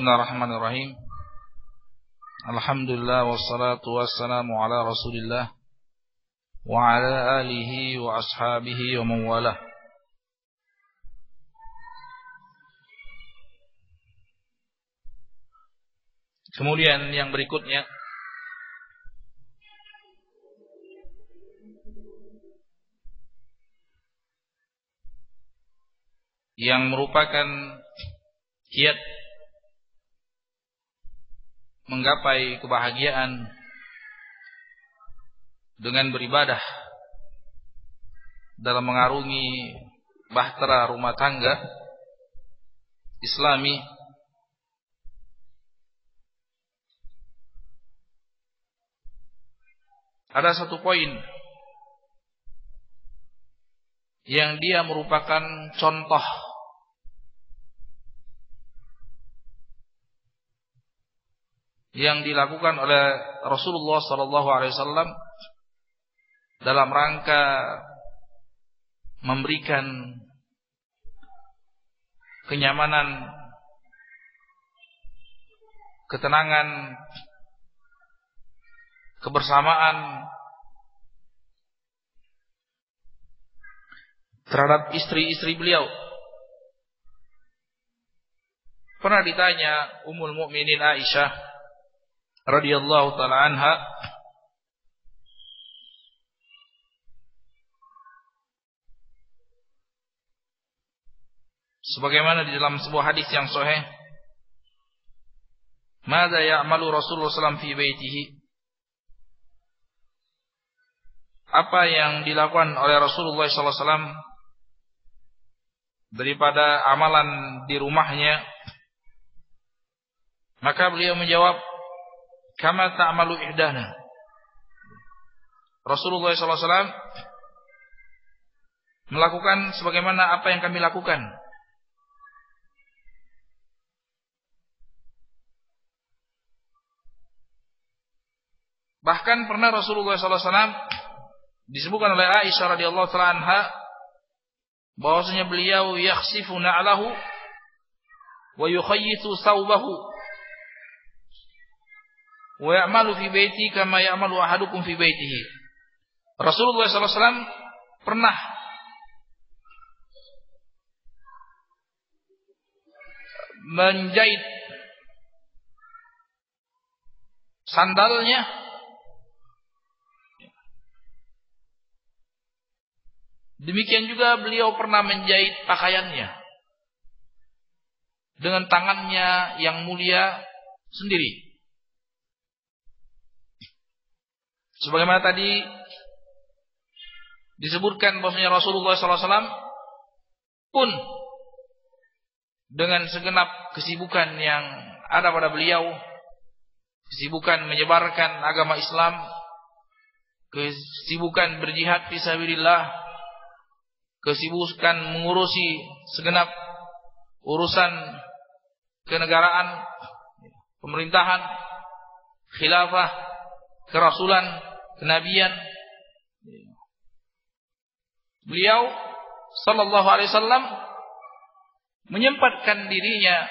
Bismillahirrahmanirrahim. Alhamdulillah wassalatu wassalamu ala Rasulillah wa ala alihi wa ashabihi wa man walah. Kemudian yang berikutnya yang merupakan kiat menggapai kebahagiaan dengan beribadah dalam mengarungi bahtera rumah tangga Islami, ada satu poin yang dia merupakan contoh yang dilakukan oleh Rasulullah SAW dalam rangka memberikan kenyamanan, ketenangan, kebersamaan terhadap istri-istri beliau. Pernah ditanya Ummul Mukminin Aisyah radhiyallahu taala anha, sebagaimana di dalam sebuah hadis yang sahih, "Madza ya'malu Rasulullah sallallahu fi baitihi?" Apa yang dilakukan oleh Rasulullah sallallahu alaihi wasallam daripada amalan di rumahnya? Maka beliau menjawab, kama ta'malu ihdana. Rasulullah SAW melakukan sebagaimana apa yang kami lakukan. Bahkan pernah Rasulullah SAW disebutkan oleh Aisyah radhiyallahu taala anha bahwasanya beliau yakhsifu na'lahu wa yukhayyitu thawbahu wa ya'malu fi baiti kama ya'malu ahadukum fi baitihi. Rasulullah SAW pernah menjahit sandalnya demikian juga beliau pernah menjahit pakaiannya dengan tangannya yang mulia sendiri. Sebagaimana tadi disebutkan bahwasanya Rasulullah SAW pun dengan segenap kesibukan yang ada pada beliau, kesibukan menyebarkan agama Islam, kesibukan berjihad fisabilillah, kesibukan mengurusi segenap urusan kenegaraan, pemerintahan, khilafah, kerasulan, kenabian, beliau sallallahu alaihi wasallam menyempatkan dirinya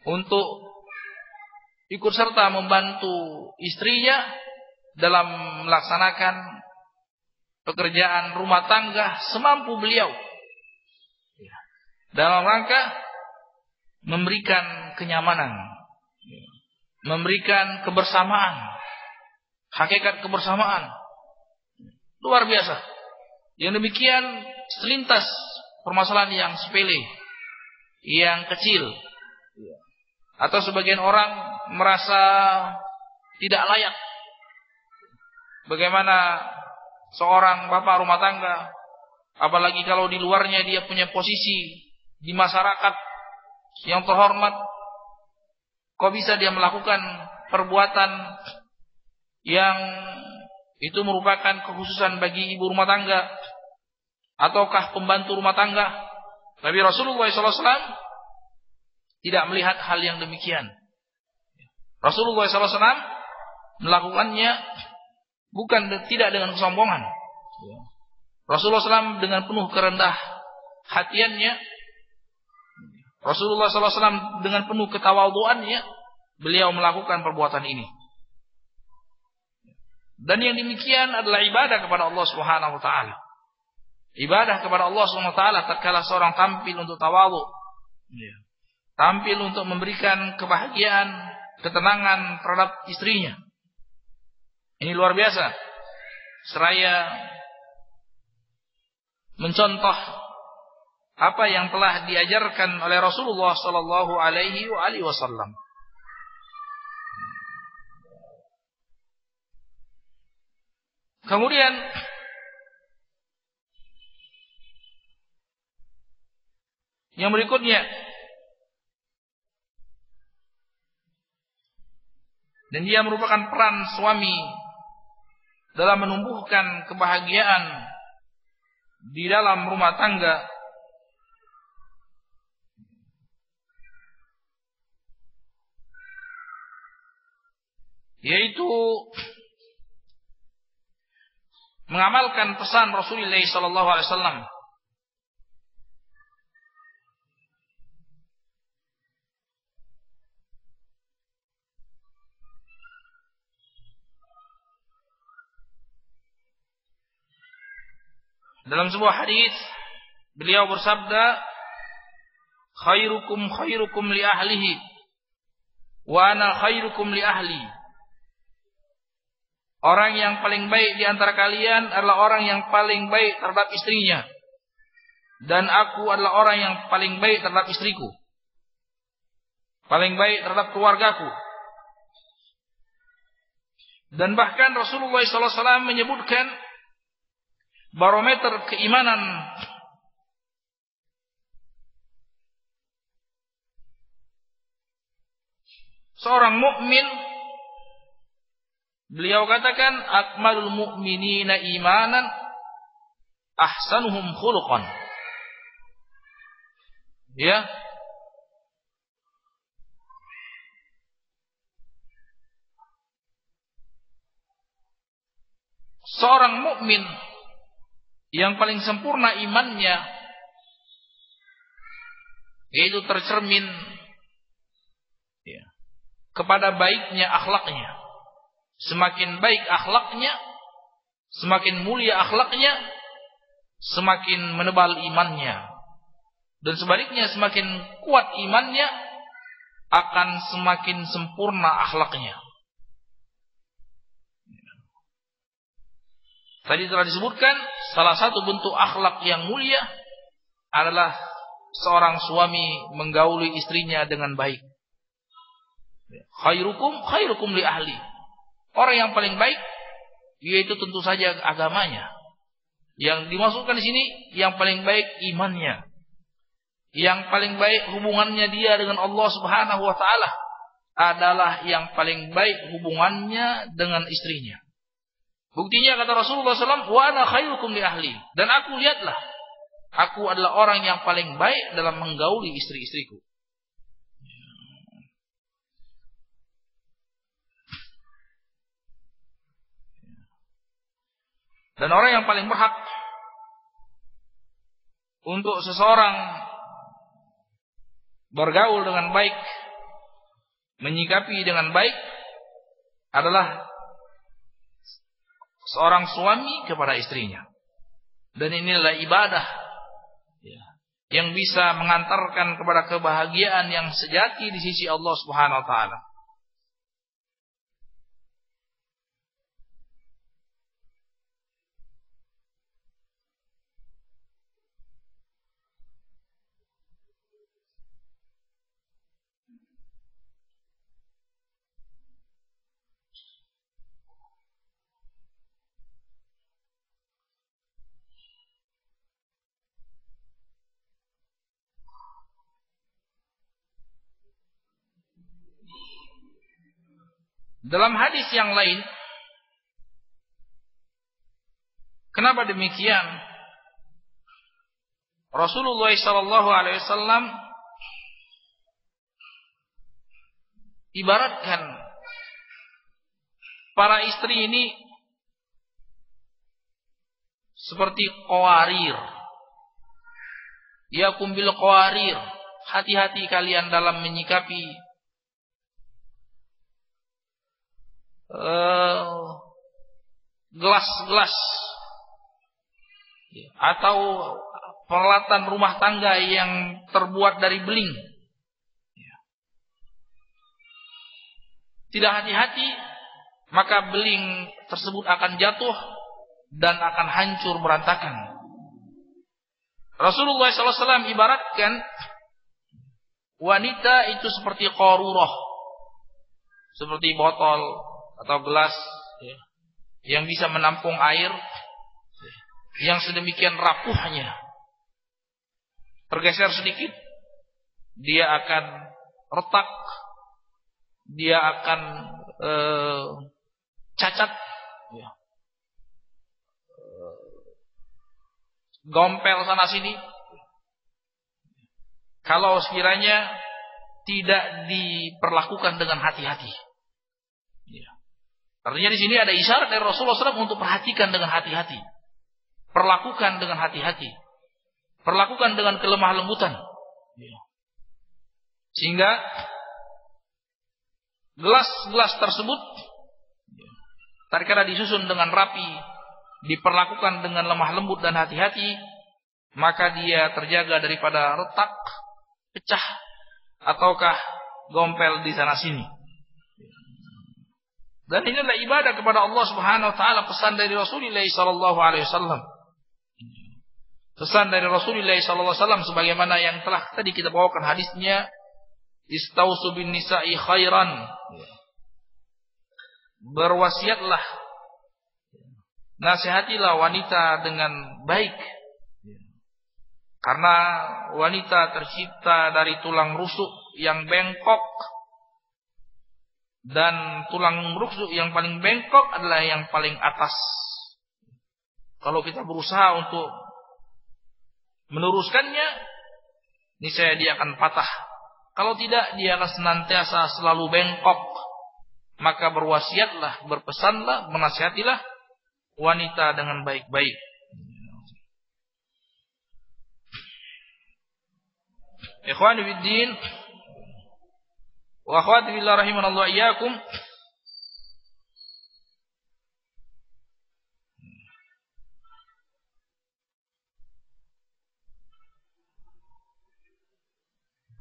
untuk ikut serta membantu istrinya dalam melaksanakan pekerjaan rumah tangga semampu beliau dalam rangka memberikan kenyamanan, memberikan kebersamaan, hakikat kebersamaan luar biasa. Yang demikian selintas permasalahan yang sepele, yang kecil, atau sebagian orang merasa tidak layak. Bagaimana seorang bapak rumah tangga, apalagi kalau di luarnya dia punya posisi di masyarakat yang terhormat, kok bisa dia melakukan perbuatan yang itu merupakan kekhususan bagi ibu rumah tangga ataukah pembantu rumah tangga? Tapi Rasulullah SAW tidak melihat hal yang demikian. Rasulullah SAW melakukannya bukan tidak dengan kesombongan. Rasulullah SAW dengan penuh kerendah hatiannya Rasulullah SAW dengan penuh ketawadhuannya beliau melakukan perbuatan ini. Dan yang demikian adalah ibadah kepada Allah Subhanahu wa taala. Ibadah kepada Allah Subhanahu wa taala tatkala seorang tampil untuk tawadhu. Tampil untuk memberikan kebahagiaan, ketenangan terhadap istrinya. Ini luar biasa. Seraya mencontoh apa yang telah diajarkan oleh Rasulullah sallallahu alaihi wasallam. Kemudian yang berikutnya, dan dia merupakan peran suami dalam menumbuhkan kebahagiaan di dalam rumah tangga, yaitu mengamalkan pesan Rasulullah sallallahu alaihi wasallam. Dalam sebuah hadis beliau bersabda, khairukum khairukum li ahlihi wa ana khairukum li ahli. Orang yang paling baik di antara kalian adalah orang yang paling baik terhadap istrinya, dan aku adalah orang yang paling baik terhadap istriku, paling baik terhadap keluargaku. Dan bahkan Rasulullah SAW menyebutkan barometer keimanan seorang mukmin. Beliau katakan, akmalul mu'minina imanan ahsanuhum khuluqan. Ya. Seorang mukmin yang paling sempurna imannya, yaitu tercermin kepada baiknya akhlaknya. Semakin baik akhlaknya, semakin mulia akhlaknya, semakin menebal imannya. Dan sebaliknya, semakin kuat imannya, akan semakin sempurna akhlaknya. Tadi telah disebutkan, salah satu bentuk akhlak yang mulia adalah seorang suami menggauli istrinya dengan baik. Khairukum li ahli. Orang yang paling baik, yaitu tentu saja agamanya. Yang dimaksudkan di sini, yang paling baik imannya. Yang paling baik hubungannya dia dengan Allah Subhanahu wa taala adalah yang paling baik hubungannya dengan istrinya. Buktinya kata Rasulullah SAW, wa ana khairukum li ahli. Dan aku lihatlah, aku adalah orang yang paling baik dalam menggauli istri-istriku. Dan orang yang paling berhak untuk seseorang bergaul dengan baik, menyikapi dengan baik, adalah seorang suami kepada istrinya. Dan inilah ibadah yang bisa mengantarkan kepada kebahagiaan yang sejati di sisi Allah Subhanahu wa taala. Dalam hadis yang lain, kenapa demikian? Rasulullah SAW ibaratkan para istri ini seperti qawarir. Yakum bil qawarir, hati-hati kalian dalam menyikapi gelas-gelas atau peralatan rumah tangga yang terbuat dari beling. Tidak hati-hati, maka beling tersebut akan jatuh dan akan hancur berantakan. Rasulullah SAW ibaratkan wanita itu seperti qarurah, seperti botol atau gelas yang bisa menampung air yang sedemikian rapuhnya. Tergeser sedikit, dia akan retak, dia akan cacat, gompel sana sini. Kalau sekiranya tidak diperlakukan dengan hati-hati. Artinya di sini ada isyarat dari Rasulullah SAW untuk perhatikan dengan hati-hati, perlakukan dengan hati-hati, perlakukan dengan kelemah lembutan, sehingga gelas-gelas tersebut tatkala disusun dengan rapi, diperlakukan dengan lemah lembut dan hati-hati, maka dia terjaga daripada retak, pecah, ataukah gompel di sana sini. Dan ini adalah ibadah kepada Allah Subhanahu wa taala, pesan dari Rasulullah sallallahu alaihi wasallam. Pesan dari Rasulullah sallallahu alaihi wasallam sebagaimana yang telah tadi kita bawakan hadisnya, istausu bin nisa'i khairan. Berwasiatlah, nasihatilah wanita dengan baik. Karena wanita tercipta dari tulang rusuk yang bengkok, dan tulang rusuk yang paling bengkok adalah yang paling atas. Kalau kita berusaha untuk meluruskannya, niscaya dia akan patah. Kalau tidak, dia akan senantiasa selalu bengkok. Maka berwasiatlah, berpesanlah, menasihatilah wanita dengan baik-baik. Ikhwani fiddin wa akhwati billah rahimanallahu iyyakum.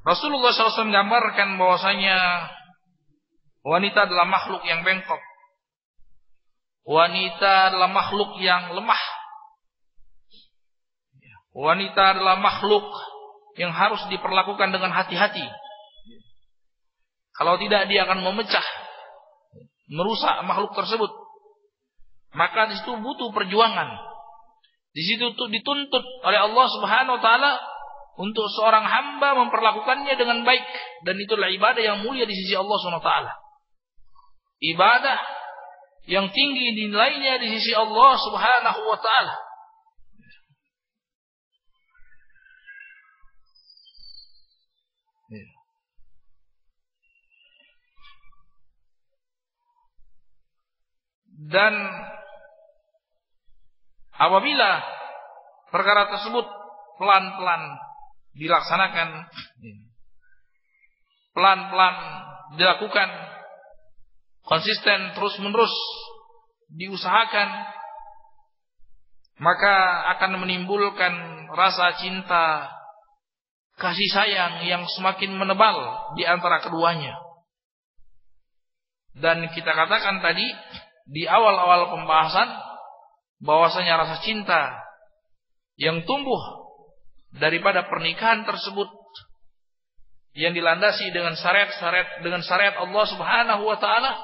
Rasulullah SAW menggambarkan bahwasanya wanita adalah makhluk yang bengkok. Wanita adalah makhluk yang lemah. Wanita adalah makhluk yang harus diperlakukan dengan hati-hati. Kalau tidak, dia akan memecah, merusak makhluk tersebut. Maka di situ butuh perjuangan. Di situ dituntut oleh Allah Subhanahu wa taala untuk seorang hamba memperlakukannya dengan baik, dan itulah ibadah yang mulia di sisi Allah Subhanahu wa taala. Ibadah yang tinggi nilainya di sisi Allah Subhanahu wa taala. Dan apabila perkara tersebut pelan-pelan dilaksanakan, pelan-pelan dilakukan, konsisten terus-menerus diusahakan, maka akan menimbulkan rasa cinta, kasih sayang yang semakin menebal di antara keduanya. Dan kita katakan tadi di awal-awal pembahasan bahwasanya rasa cinta yang tumbuh daripada pernikahan tersebut yang dilandasi dengan syariat Allah Subhanahu wa taala,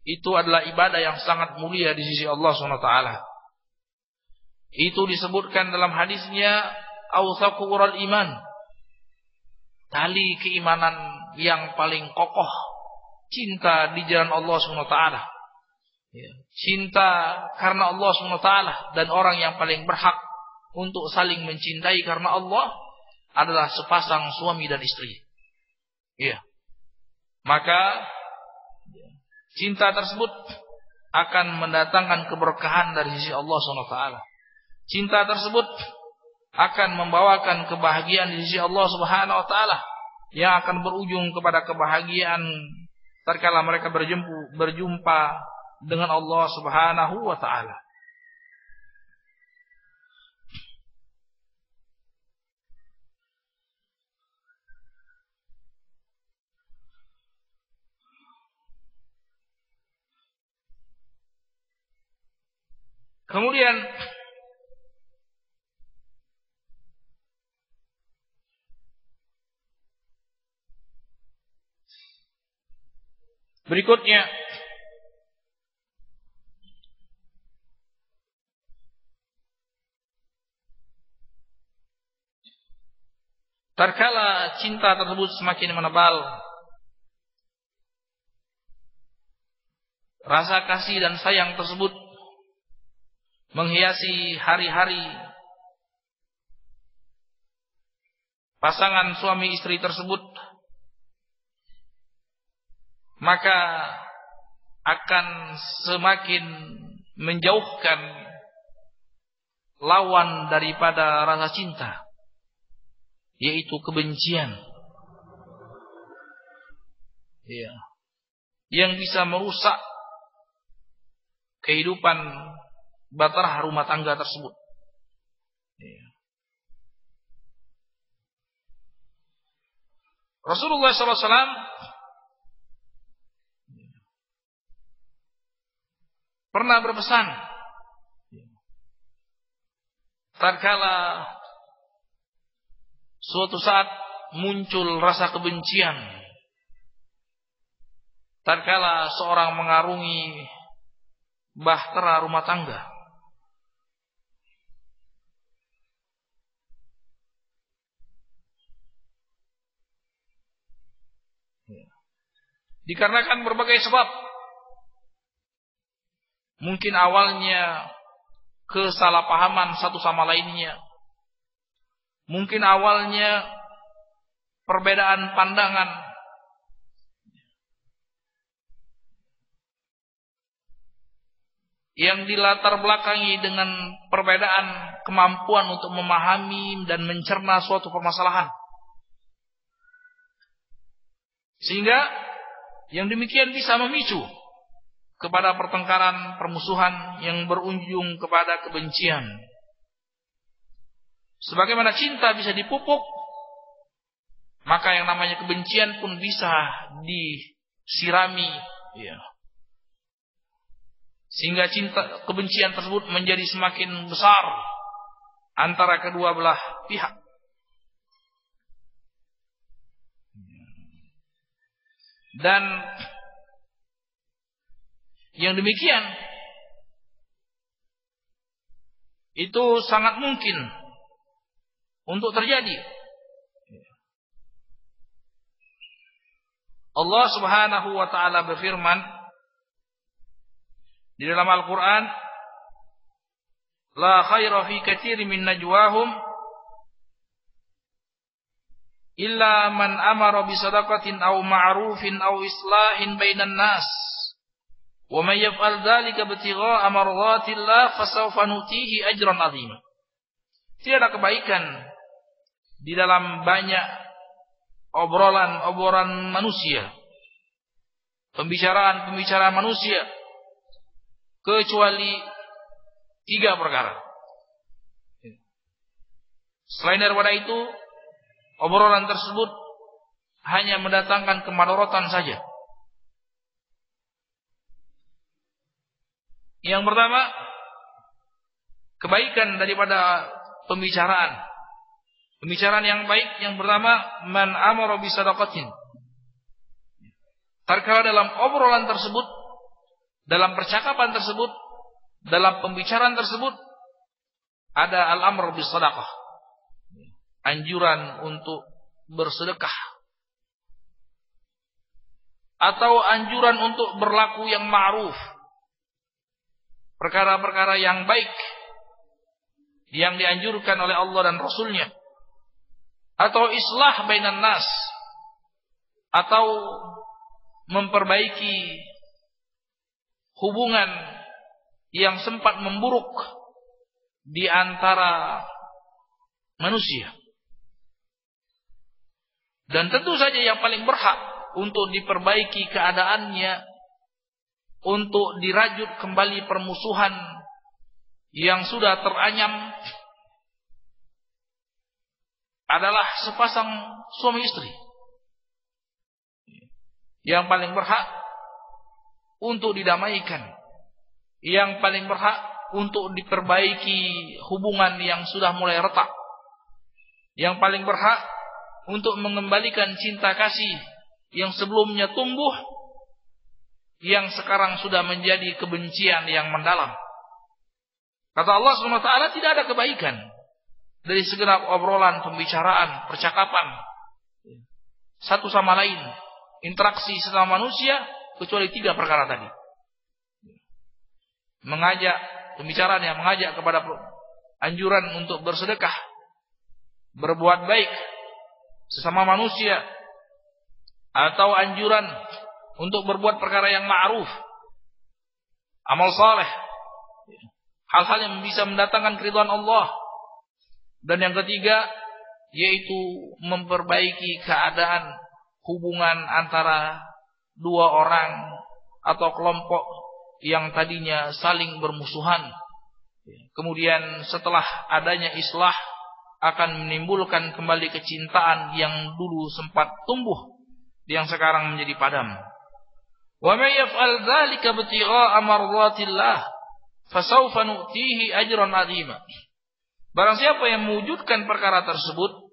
itu adalah ibadah yang sangat mulia di sisi Allah Subhanahu wa taala. Itu disebutkan dalam hadisnya awsaqu ural iman, tali keimanan yang paling kokoh, cinta di jalan Allah Subhanahu wa taala. Cinta karena Allah SWT, dan orang yang paling berhak untuk saling mencintai karena Allah adalah sepasang suami dan istri. Maka cinta tersebut akan mendatangkan keberkahan dari sisi Allah SWT. Cinta tersebut akan membawakan kebahagiaan di sisi Allah Subhanahu wa taala yang akan berujung kepada kebahagiaan tatkala mereka berjumpa dengan Allah Subhanahu wa taala. Kemudian berikutnya tatkala cinta tersebut semakin menebal, rasa kasih dan sayang tersebut menghiasi hari-hari pasangan suami istri tersebut, maka akan semakin menjauhkan lawan daripada rasa cinta, yaitu kebencian. Ya. Yang bisa merusak kehidupan bahtera rumah tangga tersebut. Ya. Rasulullah SAW pernah berpesan, tatkala suatu saat muncul rasa kebencian, tatkala seorang mengarungi bahtera rumah tangga, dikarenakan berbagai sebab. Mungkin awalnya kesalahpahaman satu sama lainnya. Mungkin awalnya perbedaan pandangan. Yang dilatar belakangi dengan perbedaan kemampuan untuk memahami dan mencerna suatu permasalahan. Sehingga yang demikian bisa memicu kepada pertengkaran, permusuhan yang berujung kepada kebencian. Sebagaimana cinta bisa dipupuk, maka yang namanya kebencian pun bisa disirami, ya. Sehingga kebencian tersebut menjadi semakin besar antara kedua belah pihak. Dan yang demikian itu sangat mungkin untuk terjadi. Allah Subhanahu wa taala berfirman di dalam Al-Qur'an, la khaira fi katsirin min najwahum illa man amara bi shadaqatin aw ma'rufin aw islahin bainan nas. Wa may yaf'al dzalika ibtigha'a mardhatillah fasawfa nutihi ajran 'azima. Tidak ada kebaikan di dalam banyak obrolan manusia, pembicaraan manusia, kecuali 3 perkara. Selain daripada itu, obrolan tersebut hanya mendatangkan kemadharatan saja. Yang pertama, kebaikan daripada pembicaraan. Pembicaraan yang baik yang pertama, man amara bi shadaqatin. Tatkala dalam obrolan tersebut, dalam percakapan tersebut, dalam pembicaraan tersebut ada al-amr bis shadaqah. Anjuran untuk bersedekah. Atau anjuran untuk berlaku yang ma'ruf. Perkara-perkara yang baik yang dianjurkan oleh Allah dan Rasulnya. Atau islah bainan nas. Atau memperbaiki hubungan yang sempat memburuk di antara manusia. Dan tentu saja yang paling berhak untuk diperbaiki keadaannya, untuk dirajut kembali permusuhan yang sudah teranyam, adalah sepasang suami istri. Yang paling berhak untuk didamaikan, yang paling berhak untuk diperbaiki hubungan yang sudah mulai retak, yang paling berhak untuk mengembalikan cinta kasih yang sebelumnya tumbuh, yang sekarang sudah menjadi kebencian yang mendalam. Kata Allah SWT, tidak ada kebaikan dari segenap obrolan, pembicaraan, percakapan satu sama lain, interaksi sesama manusia, kecuali 3 perkara tadi. Mengajak, pembicaraan yang mengajak kepada anjuran untuk bersedekah, berbuat baik sesama manusia, atau anjuran untuk berbuat perkara yang ma'ruf, amal saleh, hal-hal yang bisa mendatangkan keridhaan Allah. Dan yang ketiga, yaitu memperbaiki keadaan hubungan antara 2 orang atau kelompok yang tadinya saling bermusuhan. Kemudian setelah adanya islah, akan menimbulkan kembali kecintaan yang dulu sempat tumbuh, yang sekarang menjadi padam. Wa may yaf'al dzalika ibtigha'a mardatillah fasawfa nu'tihi ajran 'azima. Barang siapa yang mewujudkan perkara tersebut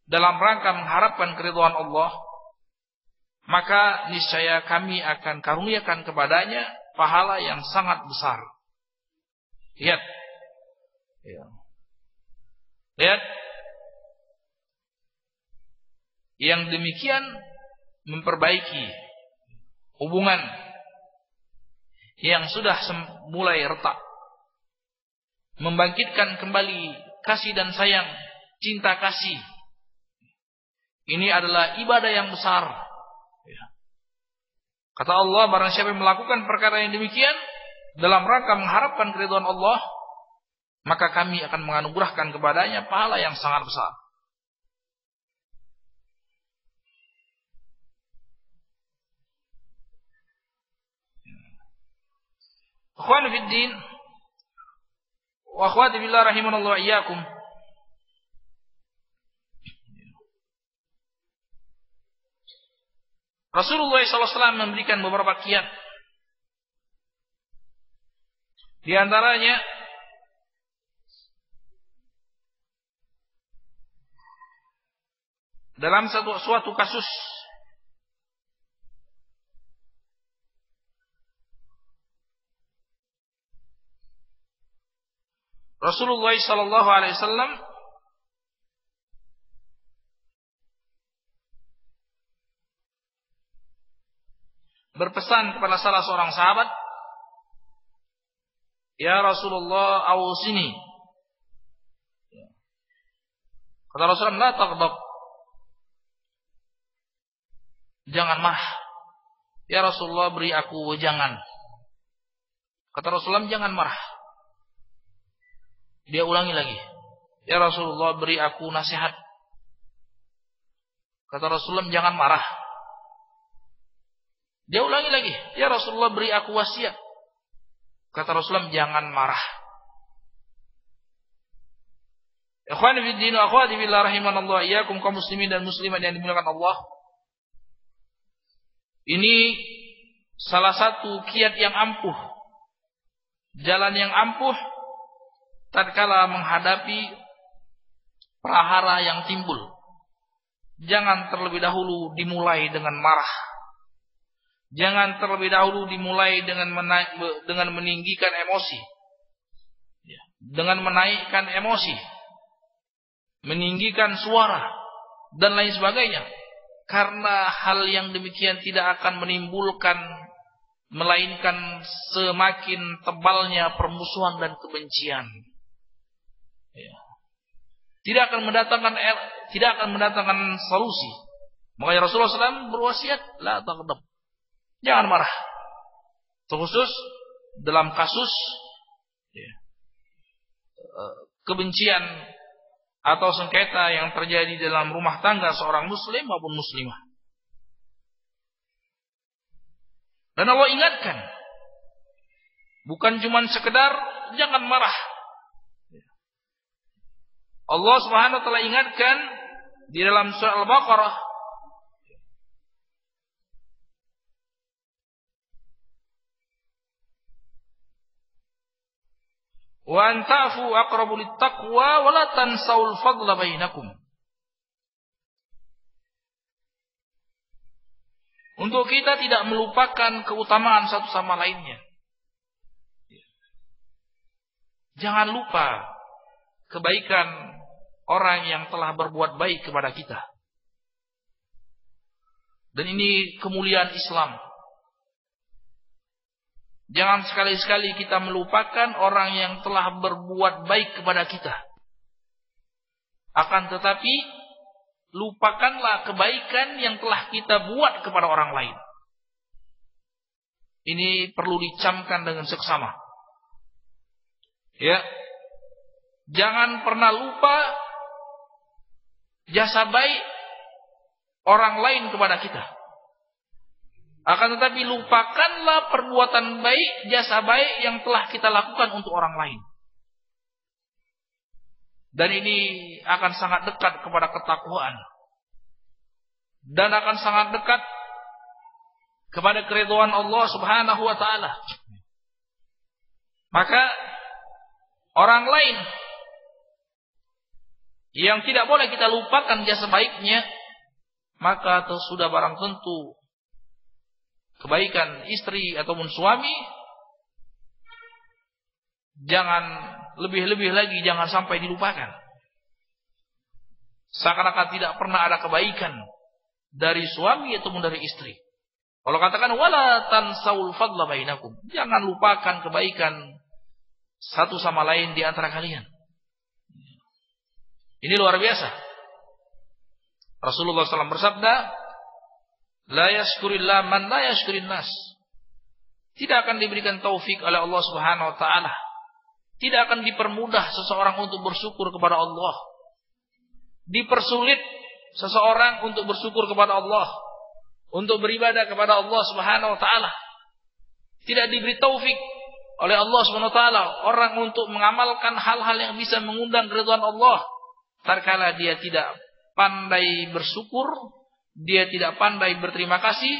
dalam rangka mengharapkan keridhaan Allah, maka niscaya kami akan karuniakan kepadanya pahala yang sangat besar. Lihat. Ya. Lihat. Yang demikian memperbaiki hubungan yang sudah mulai retak, membangkitkan kembali kasih dan sayang, cinta kasih. Ini adalah ibadah yang besar. Kata Allah, barang siapa yang melakukan perkara yang demikian dalam rangka mengharapkan keridhaan Allah, maka kami akan menganugerahkan kepadanya pahala yang sangat besar. Ikhwan fi din wa akhwati billah rahimanallahu wa iyyakum. Rasulullah SAW memberikan beberapa kiat. Di antaranya dalam suatu kasus Rasulullah SAW berpesan kepada salah seorang sahabat, "Ya Rasulullah, awsini." Kata Rasulullah, "La taghdab." Jangan marah. "Ya Rasulullah, beri aku wejangan." Kata Rasulullah, "Jangan marah." Dia ulangi lagi, "Ya Rasulullah, beri aku nasihat." Kata Rasulullah, "Jangan marah." Dia ulangi lagi, "Ya Rasulullah, beri aku wasiat." Kata Rasulullah, "Jangan marah." Ikhwani fi din wa akhwati billah rahimanallahu iyyakum, kaum muslimin dan muslimat yang dimuliakan Allah. Ini salah satu kiat yang ampuh, jalan yang ampuh tatkala menghadapi prahara yang timbul. Jangan terlebih dahulu dimulai dengan marah. Jangan terlebih dahulu dimulai dengan meninggikan emosi, dengan menaikkan emosi, meninggikan suara dan lain sebagainya. Karena hal yang demikian tidak akan menimbulkan, melainkan semakin tebalnya permusuhan dan kebencian. Tidak akan mendatangkan solusi. Makanya Rasulullah SAW berwasiat, "La taghdab." Jangan marah. Terkhusus dalam kasus kebencian atau sengketa yang terjadi dalam rumah tangga seorang muslim maupun muslimah. Dan Allah ingatkan, bukan cuma sekedar jangan marah. Allah Subhanahu wa taala ingatkan di dalam surah Al-Baqarah, wa an ta'fu aqrabu lit-taqwa wa la tansawul fadla bainakum. Untuk kita tidak melupakan keutamaan satu sama lainnya. Jangan lupa kebaikan orang yang telah berbuat baik kepada kita. Dan ini kemuliaan Islam. Jangan sekali-sekali kita melupakan orang yang telah berbuat baik kepada kita. Akan tetapi, lupakanlah kebaikan yang telah kita buat kepada orang lain. Ini perlu dicamkan dengan seksama. Ya, jangan pernah lupa jasa baik orang lain kepada kita. Akan tetapi lupakanlah perbuatan baik, jasa baik yang telah kita lakukan untuk orang lain. Dan ini akan sangat dekat kepada ketakwaan. Dan akan sangat dekat kepada keridhaan Allah Subhanahu wa taala. Maka orang lain yang tidak boleh kita lupakan jasa baiknya, maka sudah barang tentu kebaikan istri ataupun suami, jangan lebih-lebih lagi jangan sampai dilupakan. Seakan-akan tidak pernah ada kebaikan dari suami ataupun dari istri. Kalau katakan wala tansaul fadla bainakum, jangan lupakan kebaikan satu sama lain di antara kalian. Ini luar biasa. Rasulullah SAW bersabda, la yashkurillah man la yashkurin nas. Tidak akan diberikan taufik oleh Allah Subhanahu wa taala. Tidak akan dipermudah seseorang untuk bersyukur kepada Allah. Dipersulit seseorang untuk bersyukur kepada Allah, untuk beribadah kepada Allah Subhanahu wa taala. Tidak diberi taufik oleh Allah Subhanahu wa taala orang untuk mengamalkan hal-hal yang bisa mengundang keridhaan Allah, tatkala dia tidak pandai bersyukur, dia tidak pandai berterima kasih,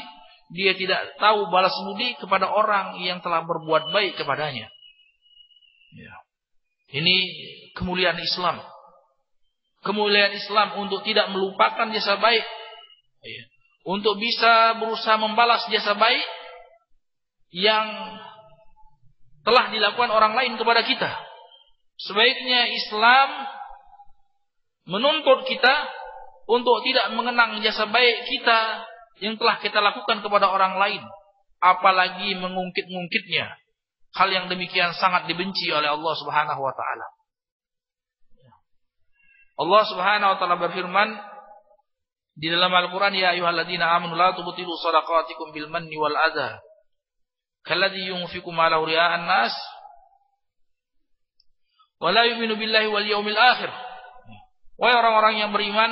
dia tidak tahu balas budi kepada orang yang telah berbuat baik kepadanya. Ya. Ini kemuliaan Islam. Kemuliaan Islam untuk tidak melupakan jasa baik. Ya. Untuk bisa berusaha membalas jasa baik yang telah dilakukan orang lain kepada kita. Sebaiknya Islam menuntut kita untuk tidak mengenang jasa baik kita yang telah kita lakukan kepada orang lain, apalagi mengungkit-ungkitnya. Hal yang demikian sangat dibenci oleh Allah Subhanahu wa taala. Allah Subhanahu wa taala berfirman di dalam Al-Qur'an, ya ayyuhalladzina amanu la tubtilu shadaqatikum bil manni wal adza kalladzi yunfiqu malahu ria'an nas wa la yu'minu billahi wal yawmil akhir. Wahai orang-orang yang beriman,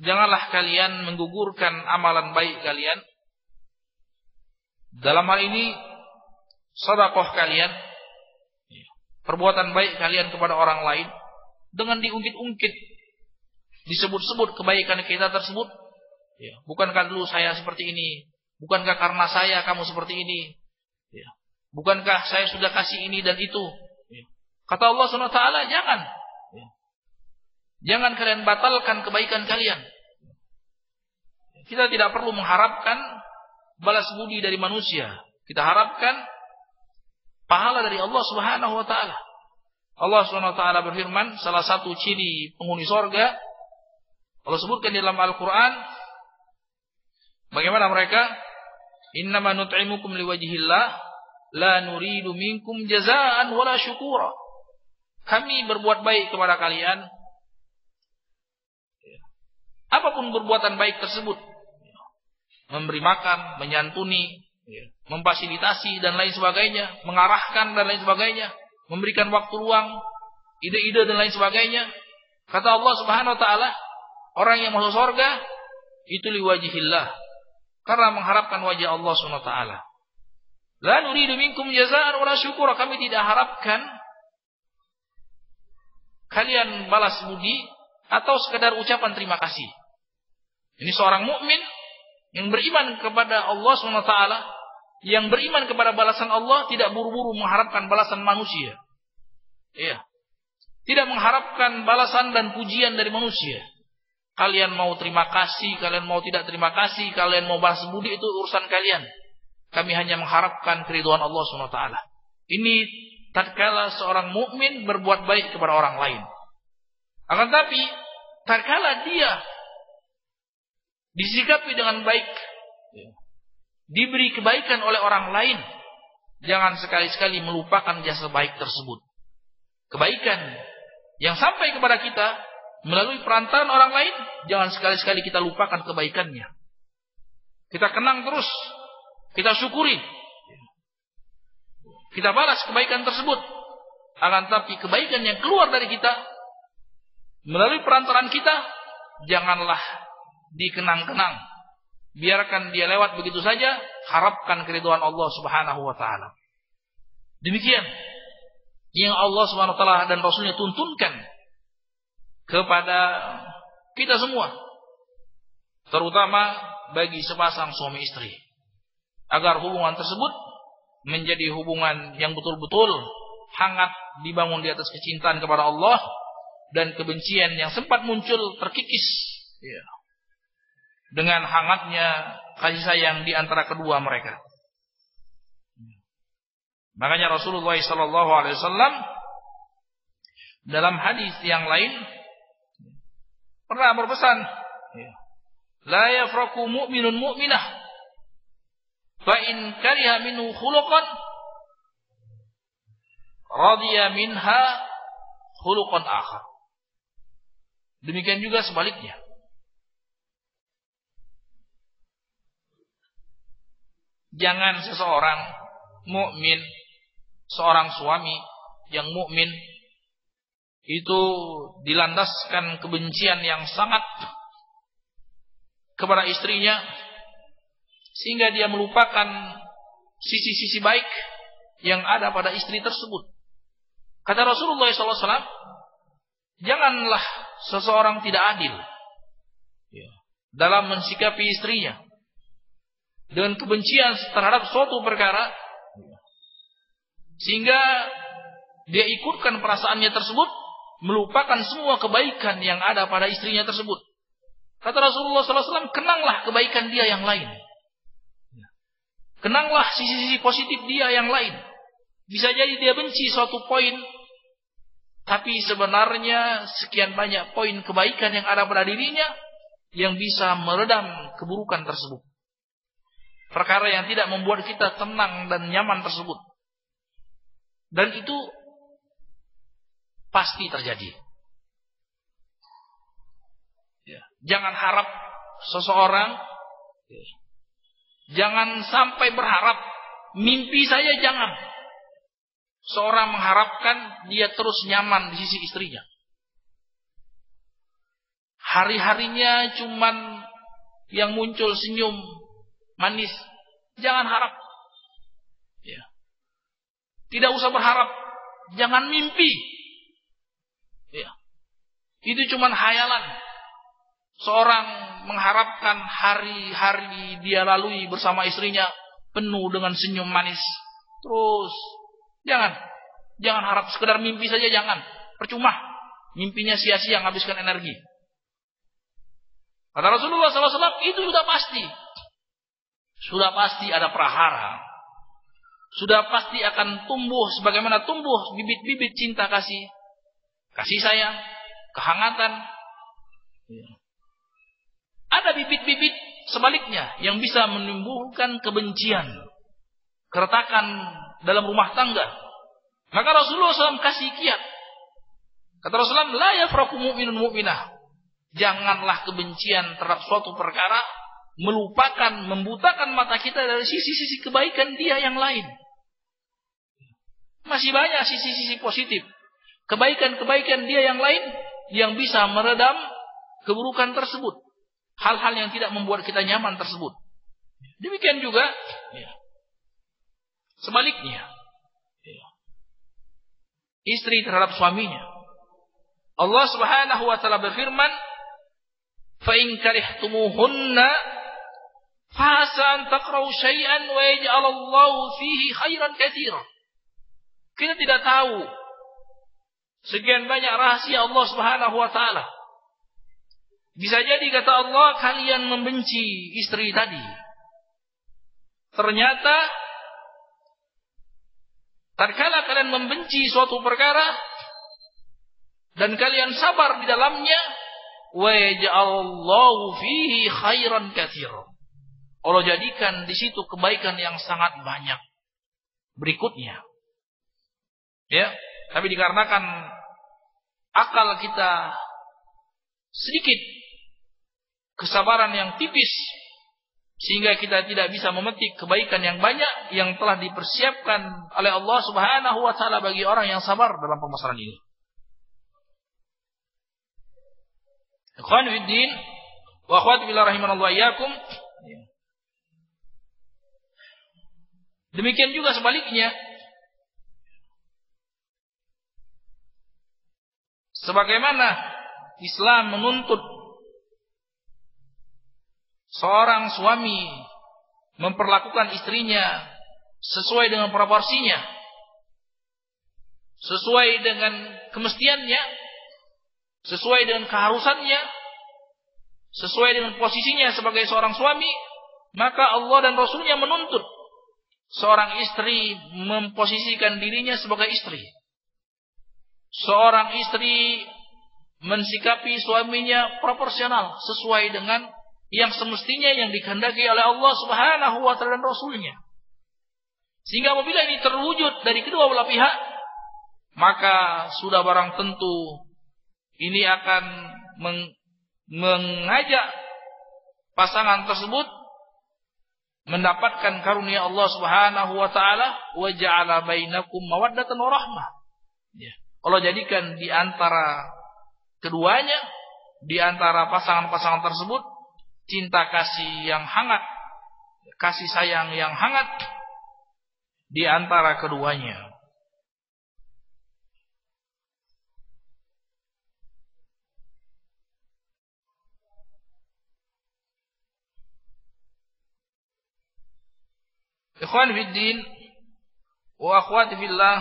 janganlah kalian menggugurkan amalan baik kalian. Dalam hal ini sedekah kalian, perbuatan baik kalian kepada orang lain, dengan diungkit-ungkit, disebut-sebut kebaikan kita tersebut. Bukankah dulu saya seperti ini? Bukankah karena saya kamu seperti ini? Bukankah saya sudah kasih ini dan itu? Kata Allah SWT, jangan. Jangan kalian batalkan kebaikan kalian. Kita tidak perlu mengharapkan balas budi dari manusia. Kita harapkan pahala dari Allah Subhanahu wa taala. Allah Subhanahu wa taala berfirman, salah satu ciri penghuni surga, Allah sebutkan di dalam Al-Qur'an, bagaimana mereka? Innama nut'imukum liwajhillah la nuridu minkum jazaa'an wala syukura. Kami berbuat baik kepada kalian, apapun perbuatan baik tersebut, memberi makan, menyantuni, memfasilitasi dan lain sebagainya, mengarahkan dan lain sebagainya, memberikan waktu luang, ide-ide dan lain sebagainya, Kata Allah Subhanahu wa taala, orang yang masuk surga itu liwajhillah, karena mengharapkan wajah Allah Subhanahu wa taala. La nuridu minkum jazaa'an wala syukura, kami tidak harapkan kalian balas budi atau sekedar ucapan terima kasih. Ini seorang mukmin yang beriman kepada Allah Subhanahu wa taala, yang beriman kepada balasan Allah, tidak buru-buru mengharapkan balasan manusia. Iya. Tidak mengharapkan balasan dan pujian dari manusia. Kalian mau terima kasih, kalian mau tidak terima kasih, kalian mau balas budi, itu urusan kalian. Kami hanya mengharapkan keridhaan Allah Subhanahu wa taala. Ini tatkala seorang mukmin berbuat baik kepada orang lain. Akan tapi tatkala dia disikapi dengan baik, diberi kebaikan oleh orang lain, jangan sekali-sekali melupakan jasa baik tersebut. Kebaikan yang sampai kepada kita melalui perantaraan orang lain, jangan sekali-sekali kita lupakan kebaikannya. Kita kenang terus, kita syukuri, kita balas kebaikan tersebut. Akan tapi kebaikan yang keluar dari kita melalui perantaraan kita, janganlah dikenang-kenang. Biarkan dia lewat begitu saja, harapkan keridhaan Allah Subhanahu wa taala. Demikian yang Allah Subhanahu wa taala dan Rasulnya tuntunkan kepada kita semua, terutama bagi sepasang suami istri, agar hubungan tersebut menjadi hubungan yang betul-betul hangat, dibangun di atas kecintaan kepada Allah, dan kebencian yang sempat muncul terkikis dengan hangatnya kasih sayang di antara kedua mereka. Makanya Rasulullah SAW dalam hadis yang lain pernah berpesan, la yafraku mu'minun mu'minah fa in kariha minhu khuluqan radiya minha khuluqan akhar. Demikian juga sebaliknya. Jangan seseorang mukmin, seorang suami yang mukmin itu dilandaskan kebencian yang sangat kepada istrinya, sehingga dia melupakan sisi-sisi baik yang ada pada istri tersebut. Kata Rasulullah SAW, janganlah seseorang tidak adil dalam mensikapi istrinya dengan kebencian terhadap suatu perkara, sehingga dia ikutkan perasaannya tersebut, melupakan semua kebaikan yang ada pada istrinya tersebut. Kata Rasulullah SAW, kenanglah kebaikan dia yang lain, kenanglah sisi-sisi positif dia yang lain. Bisa jadi dia benci suatu poin, tapi sebenarnya sekian banyak poin kebaikan yang ada pada dirinya yang bisa meredam keburukan tersebut. Perkara yang tidak membuat kita tenang dan nyaman tersebut. Dan itu pasti terjadi. Jangan harap seseorang, jangan sampai berharap, mimpi saja jangan seorang mengharapkan dia terus nyaman di sisi istrinya. Hari-harinya cuman yang muncul senyum manis, jangan harap. Tidak usah berharap, jangan mimpi. Itu cuman hayalan. Seorang mengharapkan hari-hari dia lalui bersama istrinya penuh dengan senyum manis terus. Jangan harap, sekedar mimpi saja jangan. Percuma, mimpinya sia-sia, menghabiskan energi. Kata Rasulullah SAW, itu sudah pasti ada prahara, sudah pasti akan tumbuh sebagaimana tumbuh bibit-bibit cinta kasih sayang, kehangatan. Ada bibit-bibit sebaliknya yang bisa menimbulkan kebencian, keretakan dalam rumah tangga. Maka Rasulullah SAW kasih kiat. Kata Rasulullah, la yafraku mu'minun mu'minah. Janganlah kebencian terhadap suatu perkara melupakan, membutakan mata kita dari sisi-sisi kebaikan dia yang lain. Masih banyak sisi-sisi positif, kebaikan-kebaikan dia yang lain yang bisa meredam keburukan tersebut. Hal-hal yang tidak membuat kita nyaman tersebut. Demikian juga sebaliknya. Istri terhadap suaminya. Allah Subhanahu wa taala berfirman, "Fa in karihtumuhunna fa'asa an taqra'u syai'an wa yaj'alallahu fihi khairan katsiran." Kita tidak tahu sekian banyak rahasia Allah Subhanahu wa taala. Bisa jadi kata Allah kalian membenci istri tadi. Ternyata tatkala kalian membenci suatu perkara dan kalian sabar di dalamnya, wa yaj'alallahu fihi khairan katsiran. Allah jadikan di situ kebaikan yang sangat banyak. Berikutnya. Ya, tapi dikarenakan akal kita sedikit, kesabaran yang tipis, sehingga kita tidak bisa memetik kebaikan yang banyak yang telah dipersiapkan oleh Allah Subhanahu wa taala bagi orang yang sabar dalam permasalahan ini. Ikhwan fiddin wa akhwat fillah rahimanallahu iyyakum. Demikian juga sebaliknya. Sebagaimana Islam menuntut seorang suami memperlakukan istrinya sesuai dengan proporsinya, sesuai dengan kemestiannya, sesuai dengan keharusannya, sesuai dengan posisinya sebagai seorang suami, maka Allah dan Rasulnya menuntut seorang istri memposisikan dirinya sebagai istri. Seorang istri mensikapi suaminya proporsional sesuai dengan yang semestinya yang dikehendaki oleh Allah Subhanahu wa taala dan Rasulnya. Sehingga apabila ini terwujud dari kedua belah pihak, maka sudah barang tentu ini akan mengajak pasangan tersebut mendapatkan karunia Allah Subhanahu wa taala, wa ja'ala bainakum mawaddatan wa rahmah. Ya. Allah jadikan di antara keduanya, di antara pasangan-pasangan tersebut, cinta kasih yang hangat, kasih sayang yang hangat di antara keduanya. Ikhwan fiddin wa akhwati fillah,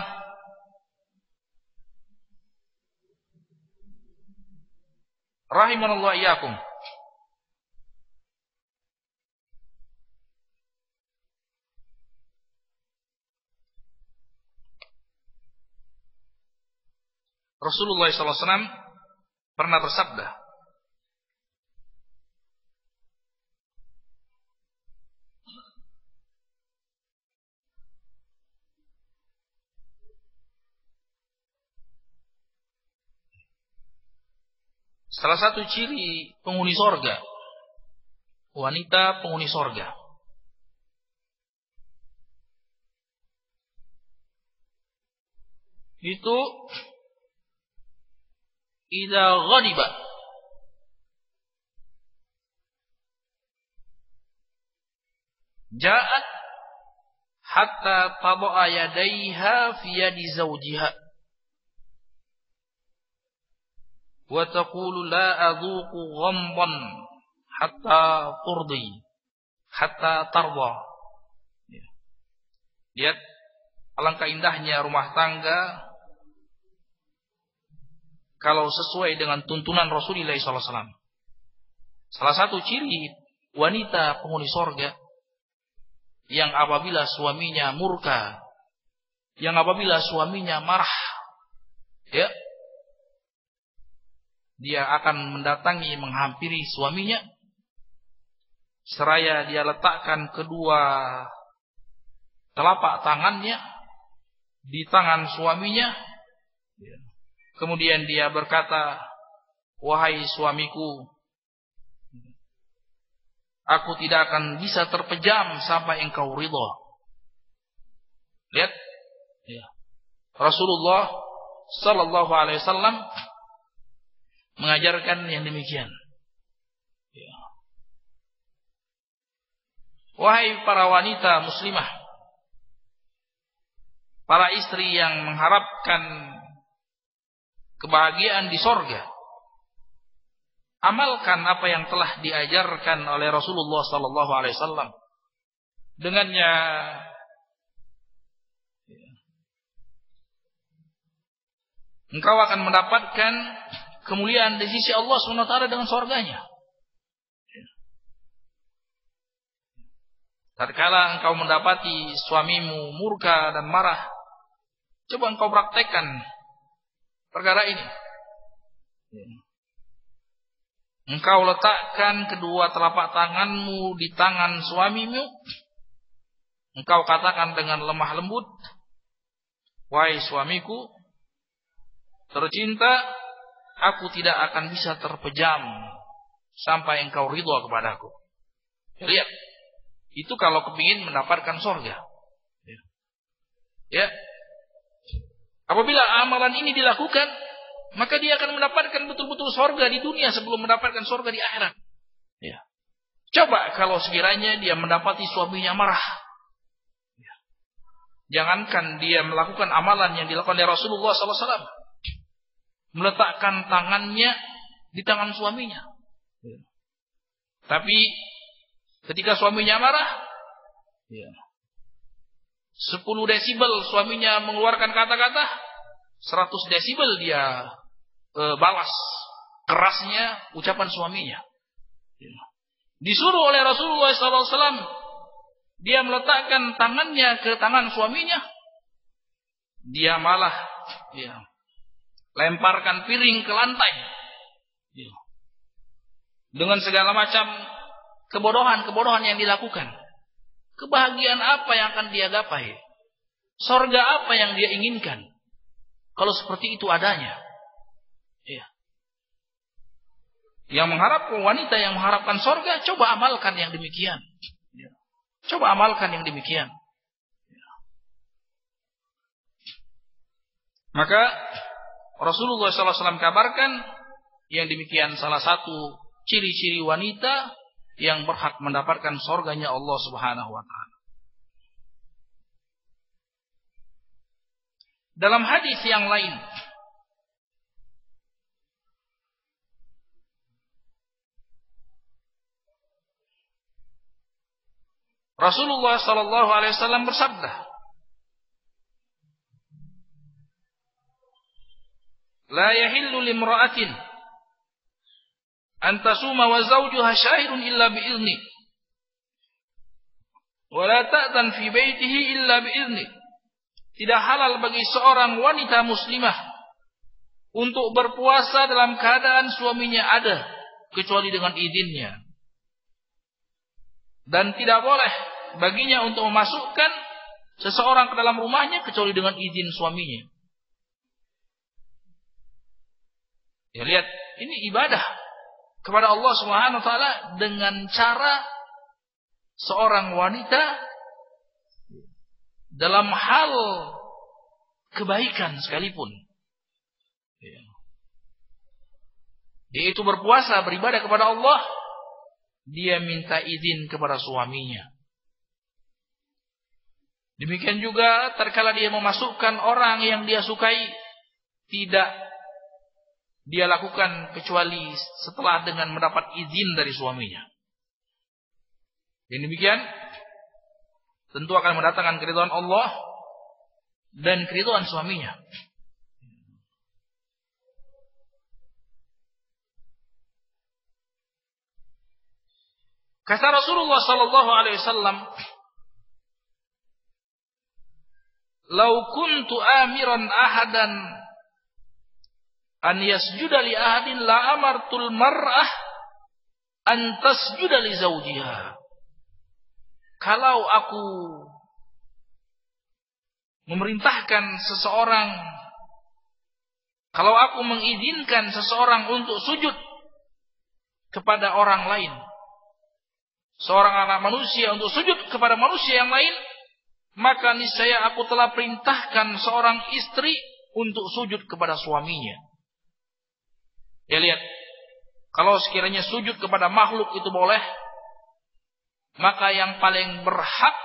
rahimanallahu iyyakum. Rasulullah SAW pernah bersabda, salah satu ciri penghuni sorga, wanita penghuni sorga, itu idza ghadiba ja'at hatta tad'a yadayha fi yadi zawjiha wa taqulu la adhuqu ghamdan hatta turdi hatta tarda. Lihat alangkah indahnya rumah tangga kalau sesuai dengan tuntunan Rasulullah SAW. Salah satu ciri wanita penghuni sorga yang apabila suaminya murka, yang apabila suaminya marah, ya, dia akan mendatangi, menghampiri suaminya, seraya dia letakkan kedua telapak tangannya di tangan suaminya. Kemudian dia berkata, wahai suamiku, aku tidak akan bisa terpejam sampai engkau ridha. Lihat, ya. Rasulullah Sallallahu Alaihi Wasallam mengajarkan yang demikian. Ya. Wahai para wanita muslimah, para istri yang mengharapkan kebahagiaan di sorga, amalkan apa yang telah diajarkan oleh Rasulullah sallallahu alaihi wasallam. Dengannya engkau akan mendapatkan kemuliaan di sisi Allah Subhanahu wa taala dengan surganya. Tatkala engkau mendapati suamimu murka dan marah, coba engkau praktekkan perkara ini. Engkau letakkan kedua telapak tanganmu di tangan suamimu. Engkau katakan dengan lemah lembut, wahai suamiku tercinta, aku tidak akan bisa terpejam sampai engkau ridha kepadaku. Lihat, itu kalau kepingin mendapatkan surga. Ya. Apabila amalan ini dilakukan, maka dia akan mendapatkan betul-betul surga di dunia sebelum mendapatkan surga di akhirat. Ya. Coba kalau sekiranya dia mendapati suaminya marah. Ya. Jangankan dia melakukan amalan yang dilakukan oleh Rasulullah SAW, meletakkan tangannya di tangan suaminya. Ya. Tapi ketika suaminya marah, 10 desibel suaminya mengeluarkan kata-kata, 100 desibel dia balas kerasnya ucapan suaminya. Disuruh oleh Rasulullah SAW, dia meletakkan tangannya ke tangan suaminya, dia malah lemparkan piring ke lantai dengan segala macam kebodohan yang dilakukan. Kebahagiaan apa yang akan dia gapai? Surga apa yang dia inginkan? Kalau seperti itu adanya. Ya. Yang mengharapkan, wanita yang mengharapkan surga, coba amalkan yang demikian. Ya. Coba amalkan yang demikian. Ya. Maka Rasulullah SAW kabarkan yang demikian salah satu ciri-ciri wanita yang berhak mendapatkan surganya Allah Subhanahu wa taala. Dalam hadis yang lain, Rasulullah sallallahu alaihi wasallam bersabda, "La yahillu limra'atin an tasuma wa zawjuha syahidun illa bi'izni wa la ta'tan fi baitihi illa bi'izni." Tidak halal bagi seorang wanita muslimah untuk berpuasa dalam keadaan suaminya ada kecuali dengan izinnya. Dan tidak boleh baginya untuk memasukkan seseorang ke dalam rumahnya kecuali dengan izin suaminya. Ya, lihat, ini ibadah kepada Allah Subhanahu wa taala dengan cara seorang wanita dalam hal kebaikan sekalipun, yaitu berpuasa, beribadah kepada Allah, dia minta izin kepada suaminya. Demikian juga tatkala dia memasukkan orang yang dia sukai, tidak dia lakukan kecuali setelah dengan mendapat izin dari suaminya. Yang demikian tentu akan mendatangkan keridhaan Allah dan keridhaan suaminya. Kata Rasulullah sallallahu alaihi wasallam, "Lau kuntu amiran ahadan an yasjuda li ahadin la amartul mar'ah an tasjuda li zawjiha." Kalau aku memerintahkan seseorang, kalau aku mengizinkan seseorang untuk sujud kepada orang lain, seorang anak manusia untuk sujud kepada manusia yang lain, maka niscaya aku telah perintahkan seorang istri untuk sujud kepada suaminya. Ya lihat, kalau sekiranya sujud kepada makhluk itu boleh, maka yang paling berhak,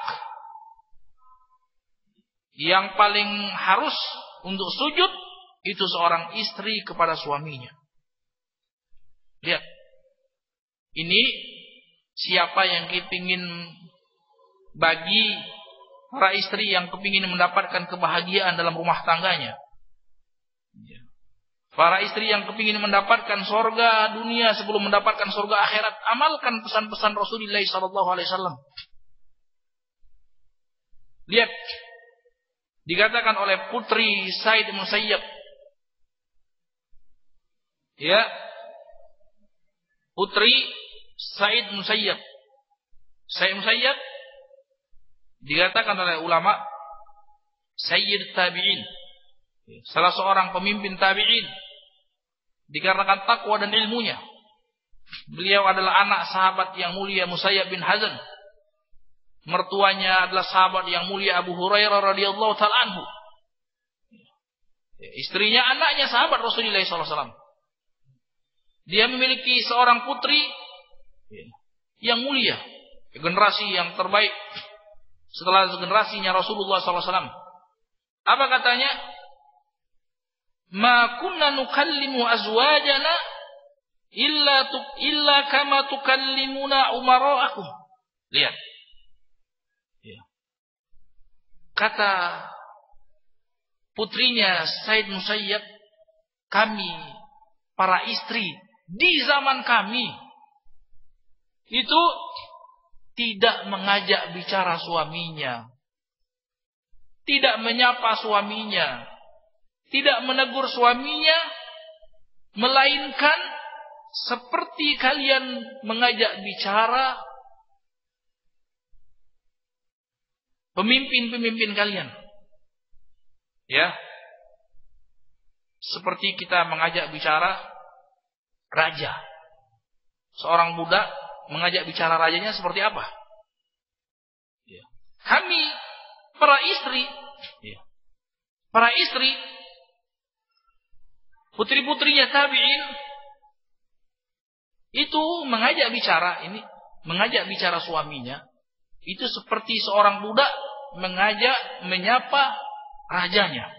yang paling harus untuk sujud itu seorang istri kepada suaminya. Lihat, ini siapa yang kepingin bagi para istri yang kepingin mendapatkan kebahagiaan dalam rumah tangganya. Para istri yang kepingin mendapatkan surga dunia sebelum mendapatkan surga akhirat, amalkan pesan-pesan Rasulullah SAW. Lihat, dikatakan oleh putri Sa'id bin Musayyab, ya, putri Sa'id bin Musayyab. Sa'id bin Musayyab dikatakan oleh ulama Sayyid Tabi'in, salah seorang pemimpin tabi'in, dikarenakan takwa dan ilmunya. Beliau adalah anak sahabat yang mulia Musayyab bin Hazan. Mertuanya adalah sahabat yang mulia Abu Hurairah radhiyallahu ta'ala anhu. Istrinya anaknya sahabat Rasulullah SAW. Dia memiliki seorang putri yang mulia, generasi yang terbaik setelah generasinya Rasulullah SAW. Apa katanya? Ma kunna nukallimu azwajana illa kama tukallimuna umara'akum. Lihat. Kata putrinya Said Musayyab, kami para istri di zaman kami itu tidak mengajak bicara suaminya, tidak menyapa suaminya, tidak menegur suaminya, melainkan seperti kalian mengajak bicara pemimpin-pemimpin kalian. Ya. Seperti kita mengajak bicara raja. Seorang budak mengajak bicara rajanya seperti apa? Ya. Kami para istri, ya, para istri, putri-putrinya tabi'in itu mengajak bicara suaminya itu seperti seorang budak menyapa rajanya.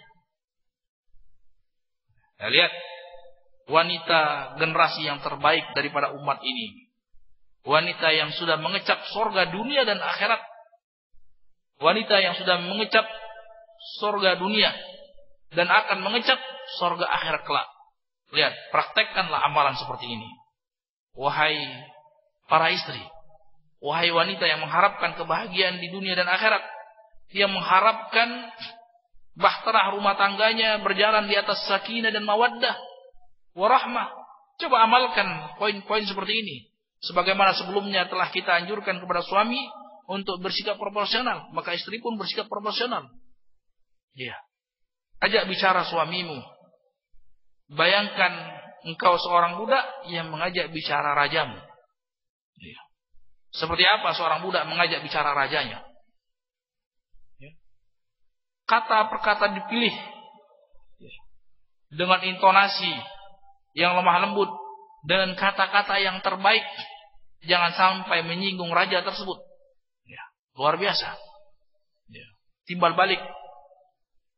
Ya, lihat, wanita generasi yang terbaik daripada umat ini, wanita yang sudah mengecap surga dunia dan akhirat, wanita yang sudah mengecap surga dunia dan akan mengecap surga akhirat kelak. Lihat, praktekkanlah amalan seperti ini. Wahai para istri, wahai wanita yang mengharapkan kebahagiaan di dunia dan akhirat, yang mengharapkan bahtera rumah tangganya berjalan di atas sakinah dan mawaddah warahmah, coba amalkan poin-poin seperti ini. Sebagaimana sebelumnya telah kita anjurkan kepada suami untuk bersikap proporsional, maka istri pun bersikap proporsional. Ya. Ajak bicara suamimu. Bayangkan engkau seorang budak yang mengajak bicara rajamu. Ya. Seperti apa seorang budak mengajak bicara rajanya? Ya. Kata per kata dipilih, ya, dengan intonasi yang lemah lembut, dengan kata-kata yang terbaik, jangan sampai menyinggung raja tersebut. Ya. Luar biasa. Ya. Timbal balik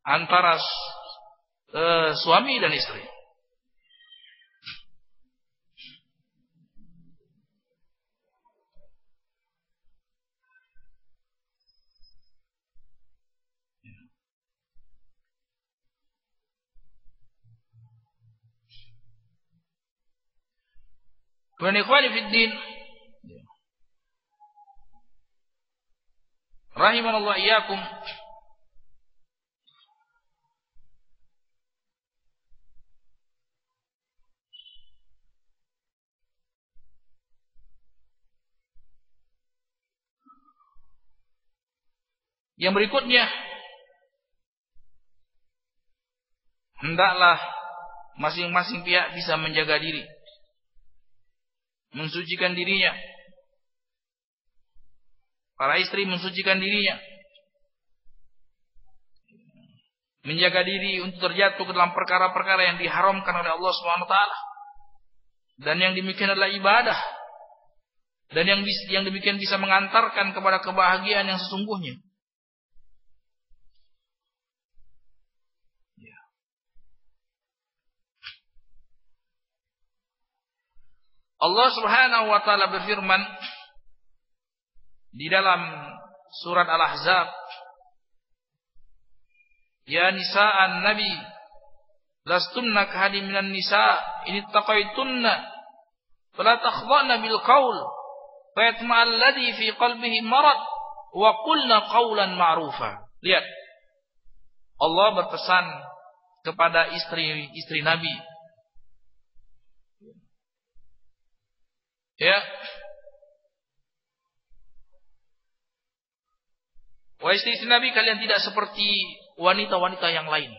antara suami dan istri. Wa ikhwani fid din, rahimanallahu iyyakum. Yang berikutnya, hendaklah masing-masing pihak bisa menjaga diri, mensucikan dirinya. Para istri mensucikan dirinya, menjaga diri untuk terjatuh ke dalam perkara-perkara yang diharamkan oleh Allah Subhanahu wa taala. Dan yang demikian adalah ibadah. Dan yang demikian bisa mengantarkan kepada kebahagiaan yang sesungguhnya. Allah Subhanahu wa taala berfirman di dalam surat Al-Ahzab, "Ya nisa'an nabi, lastunna kahadin minan nisa, in ittaqaytunna fala takhdha'na bil qaul, fayatma'a alladhi fi qalbihi marad wa qulna qawlan ma'rufa." Lihat. Allah berpesan kepada istri Nabi. Ya. Wahai istri Nabi, kalian tidak seperti wanita-wanita yang lain.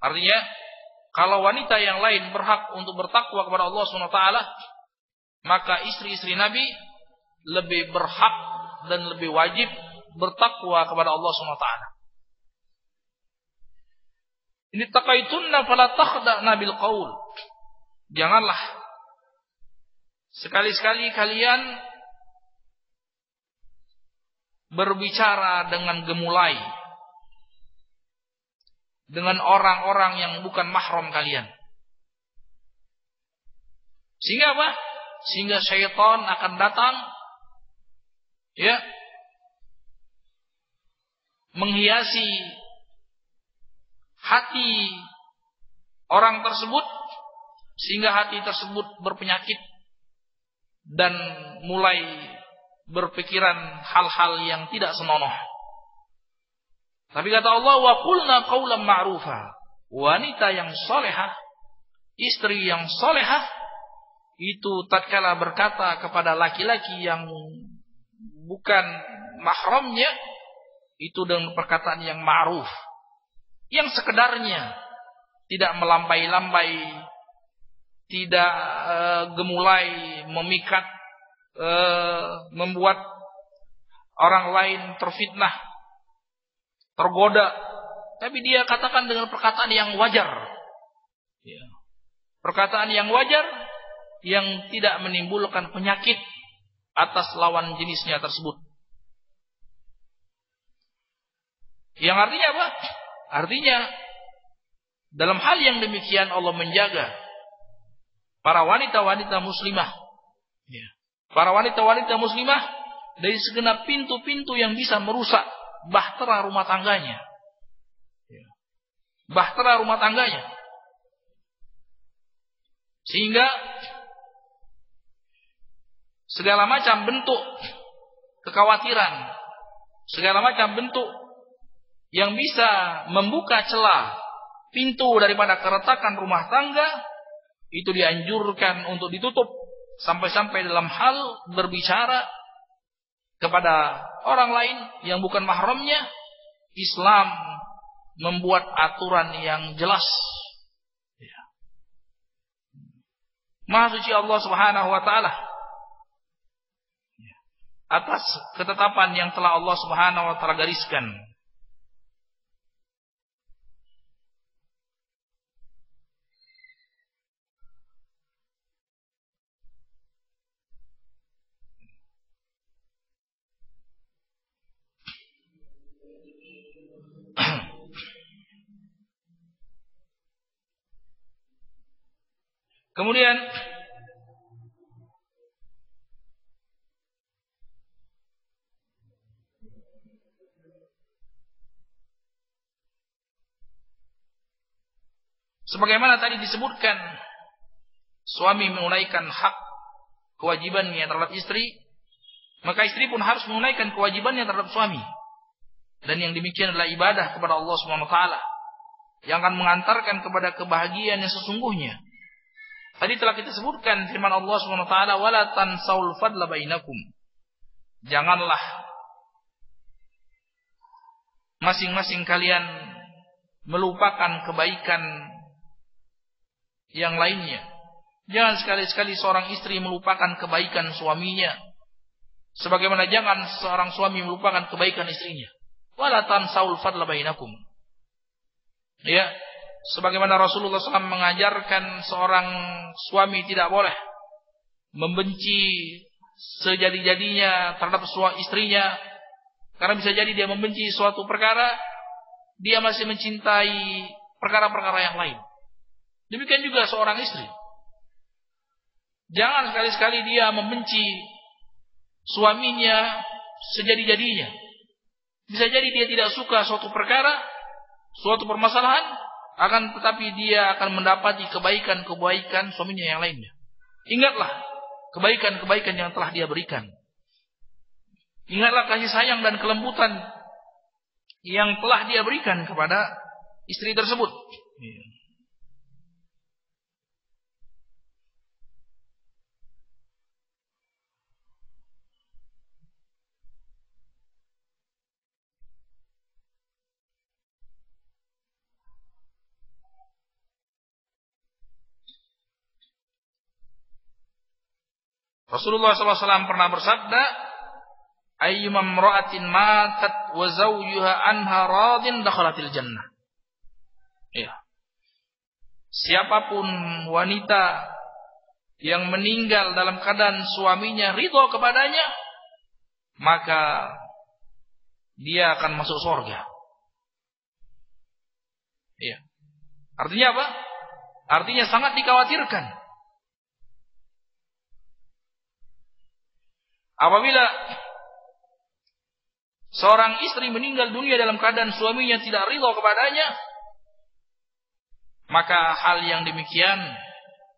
Artinya, kalau wanita yang lain berhak untuk bertakwa kepada Allah SWT, maka istri-istri Nabi lebih berhak dan lebih wajib bertakwa kepada Allah SWT. Ini taqaitunna fala takhda'na bil qaul. Janganlah sekali-sekali kalian berbicara dengan gemulai dengan orang-orang yang bukan mahram kalian. Sehingga apa? Sehingga syaitan akan datang, ya, menghiasi hati orang tersebut, sehingga hati tersebut berpenyakit dan mulai berpikiran hal-hal yang tidak senonoh. Tapi kata Allah, wa qulna qawlan ma'rufa. Wanita yang salehah, istri yang salehah, itu tatkala berkata kepada laki-laki yang bukan mahramnya, itu dengan perkataan yang ma'ruf, yang sekedarnya, tidak melambai-lambai, tidak gemulai, memikat, membuat orang lain terfitnah, tergoda. Tapi dia katakan dengan perkataan yang wajar, ya. Perkataan yang wajar, yang tidak menimbulkan penyakit atas lawan jenisnya tersebut. Yang artinya apa? Artinya dalam hal yang demikian Allah menjaga para wanita-wanita muslimah, ya, para wanita-wanita muslimah dari segenap pintu-pintu yang bisa merusak bahtera rumah tangganya, ya, bahtera rumah tangganya, sehingga segala macam bentuk kekhawatiran, segala macam bentuk yang bisa membuka celah pintu daripada keretakan rumah tangga, itu dianjurkan untuk ditutup. Sampai-sampai dalam hal berbicara kepada orang lain yang bukan mahramnya, Islam membuat aturan yang jelas, ya. Maha suci Allah Subhanahu wa taala atas ketetapan yang telah Allah Subhanahu wa taala gariskan. Kemudian sebagaimana tadi disebutkan, suami menunaikan hak kewajibannya terhadap istri, maka istri pun harus menunaikan kewajibannya terhadap suami. Dan yang demikian adalah ibadah kepada Allah Subhanahu wa taala yang akan mengantarkan kepada kebahagiaan yang sesungguhnya. Tadi telah kita sebutkan firman Allah Subhanahu wa taala, wala tansaul fadla bainakum. Janganlah masing-masing kalian melupakan kebaikan yang lainnya. Jangan sekali-sekali seorang istri melupakan kebaikan suaminya, sebagaimana jangan seorang suami melupakan kebaikan istrinya. Wala tansaul fadla bainakum. Ya, sebagaimana Rasulullah SAW mengajarkan seorang suami tidak boleh membenci sejadi-jadinya terhadap istrinya, karena bisa jadi dia membenci suatu perkara, dia masih mencintai perkara-perkara yang lain. Demikian juga seorang istri. Jangan sekali-sekali dia membenci suaminya sejadi-jadinya. Bisa jadi dia tidak suka suatu perkara, suatu permasalahan, akan tetapi dia akan mendapati kebaikan-kebaikan suaminya yang lainnya. Ingatlah kebaikan-kebaikan yang telah dia berikan. Ingatlah kasih sayang dan kelembutan yang telah dia berikan kepada istri tersebut. Rasulullah SAW pernah bersabda, ayyuma imra'atin matat wa zawjuha anha radin dakhalatil jannah. Ya. Siapapun wanita yang meninggal dalam keadaan suaminya ridho kepadanya, maka dia akan masuk surga. Ya. Artinya apa? Artinya sangat dikhawatirkan. Apabila seorang istri meninggal dunia dalam keadaan suaminya tidak ridho kepadanya, maka hal yang demikian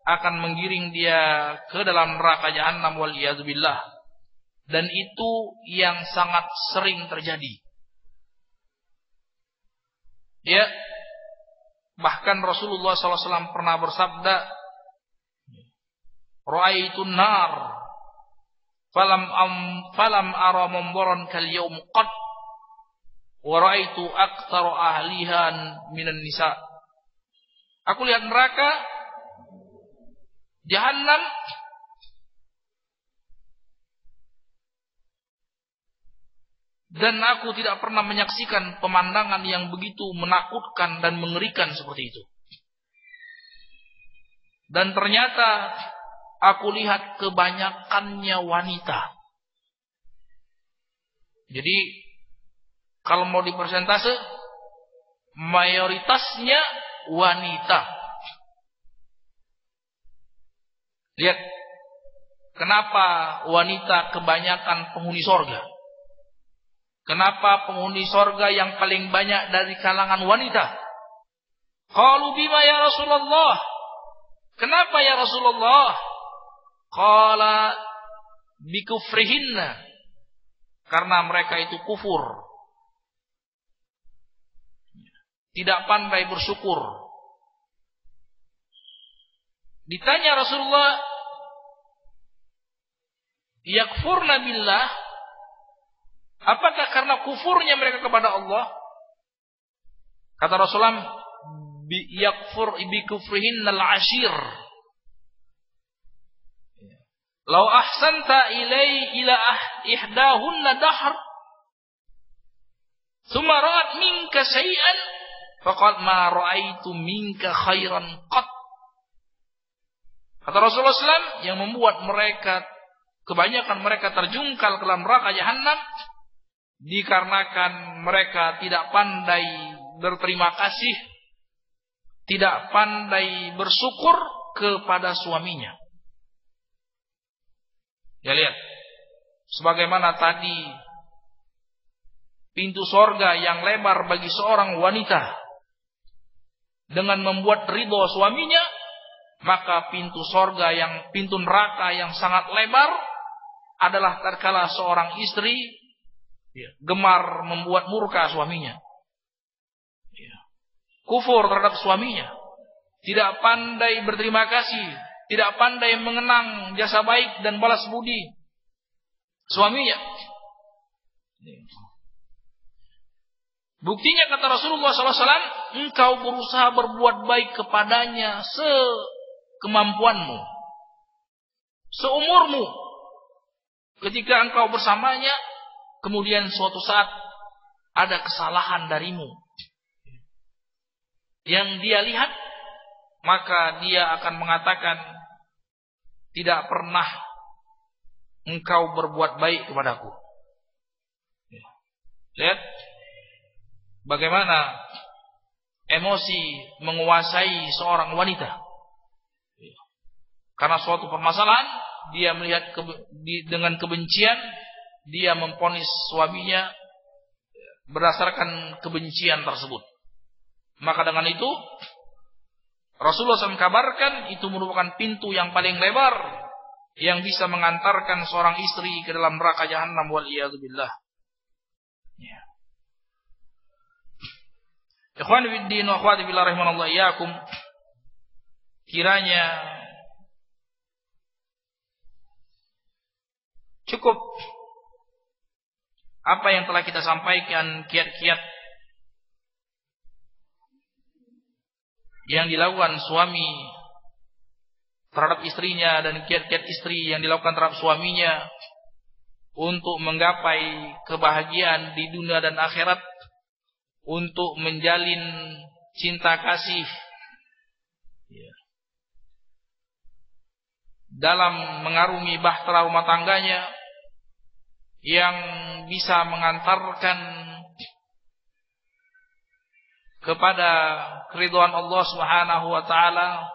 akan menggiring dia ke dalam neraka Jahannam wal iyadzubillah. Dan itu yang sangat sering terjadi. Ya, bahkan Rasulullah SAW pernah bersabda, ra'aitun nar falam ara mambaran kal yaum qad wa ra'aitu aktsara ahlihan minan nisa. Aku lihat neraka Jahannam dan aku tidak pernah menyaksikan pemandangan yang begitu menakutkan dan mengerikan seperti itu. Dan ternyata aku lihat kebanyakannya wanita. Jadi kalau mau dipersentase, mayoritasnya wanita. Lihat, kenapa wanita kebanyakan penghuni sorga? Kenapa penghuni sorga yang paling banyak dari kalangan wanita? Qalu bima ya Rasulullah? Kenapa ya Rasulullah? Qala bikufrihinna, karena mereka itu kufur, tidak pandai bersyukur. Ditanya Rasulullah, yakfurna billah, apakah karena kufurnya mereka kepada Allah? Kata Rasulullah, yakfur bikufrihinnal ashir. Lau ahsanta ila ihdahunna dahr thumma ra'at minka syai'an faqad ma ra'aitu minka khairan qat. Kata Rasulullah SAW, yang membuat mereka, kebanyakan mereka terjungkal ke dalam neraka Jahannam, dikarenakan mereka tidak pandai berterima kasih, tidak pandai bersyukur kepada suaminya. Ya lihat, sebagaimana tadi pintu sorga yang lebar bagi seorang wanita dengan membuat ridho suaminya, maka pintu neraka yang sangat lebar adalah tatkala seorang istri gemar membuat murka suaminya, kufur terhadap suaminya, tidak pandai berterima kasih, tidak pandai mengenang jasa baik dan balas budi suaminya. Buktinya kata Rasulullah SAW, engkau berusaha berbuat baik kepadanya sekemampuanmu, seumurmu. Ketika engkau bersamanya, kemudian suatu saat ada kesalahan darimu, yang dia lihat, maka dia akan mengatakan, tidak pernah engkau berbuat baik kepadaku. Lihat bagaimana emosi menguasai seorang wanita. Karena suatu permasalahan, dia melihat dengan kebencian, dia memvonis suaminya berdasarkan kebencian tersebut. Maka dengan itu Rasulullah SAW kabarkan itu merupakan pintu yang paling lebar yang bisa mengantarkan seorang istri ke dalam neraka jahanam, wal iyadu billah. Ya. Ikhwan fiddin wa akhwati fillah rahimanallah iyyakum, kiranya cukup apa yang telah kita sampaikan, kiat-kiat yang dilakukan suami terhadap istrinya dan kiat-kiat istri yang dilakukan terhadap suaminya untuk menggapai kebahagiaan di dunia dan akhirat, untuk menjalin cinta kasih dalam mengarungi bahtera rumah tangganya yang bisa mengantarkan kepada keridhaan Allah Subhanahu wa taala,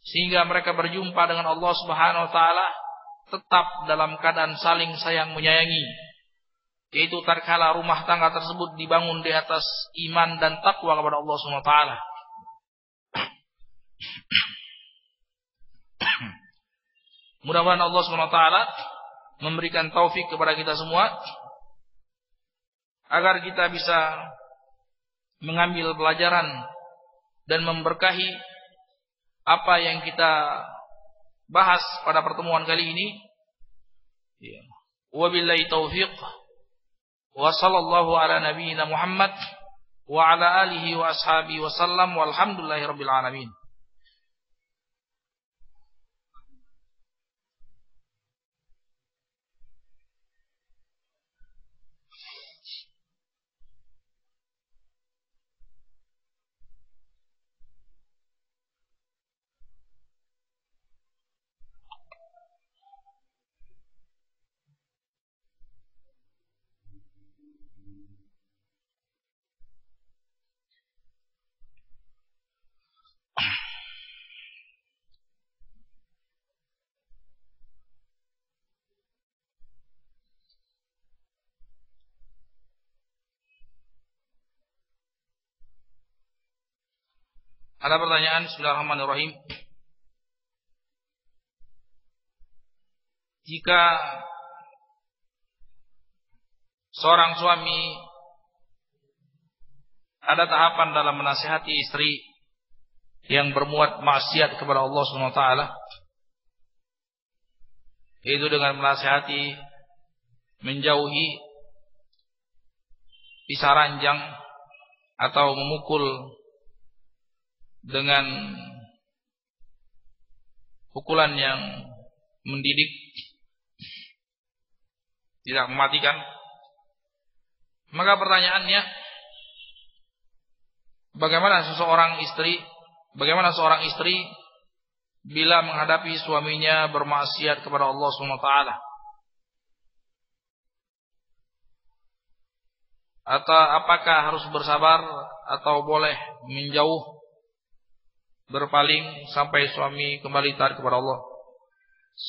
sehingga mereka berjumpa dengan Allah Subhanahu wa taala tetap dalam keadaan saling sayang menyayangi, yaitu tatkala rumah tangga tersebut dibangun di atas iman dan takwa kepada Allah Subhanahu wa taala. Mudah-mudahan Allah Subhanahu wa taala memberikan taufik kepada kita semua agar kita bisa mengambil pelajaran dan memberkahi apa yang kita bahas pada pertemuan kali ini. Wabillahi taufiq wa sallallahu ala nabiyyina Muhammad wa ala alihi wa ashabihi wa sallam walhamdulillahi rabbil alamin. Ada pertanyaan? Bismillahirrahmanirrahim. Jika seorang suami ada tahapan dalam menasihati istri yang bermuat maksiat kepada Allah Subhanahu wa taala, yaitu dengan menasihati menjauhi pisah ranjang atau memukul dengan pukulan yang mendidik, tidak mematikan, maka pertanyaannya, bagaimana seorang istri bila menghadapi suaminya bermaksiat kepada Allah Subhanahu wa taala? Atau apakah harus bersabar atau boleh menjauh, berpaling sampai suami kembali taat kepada Allah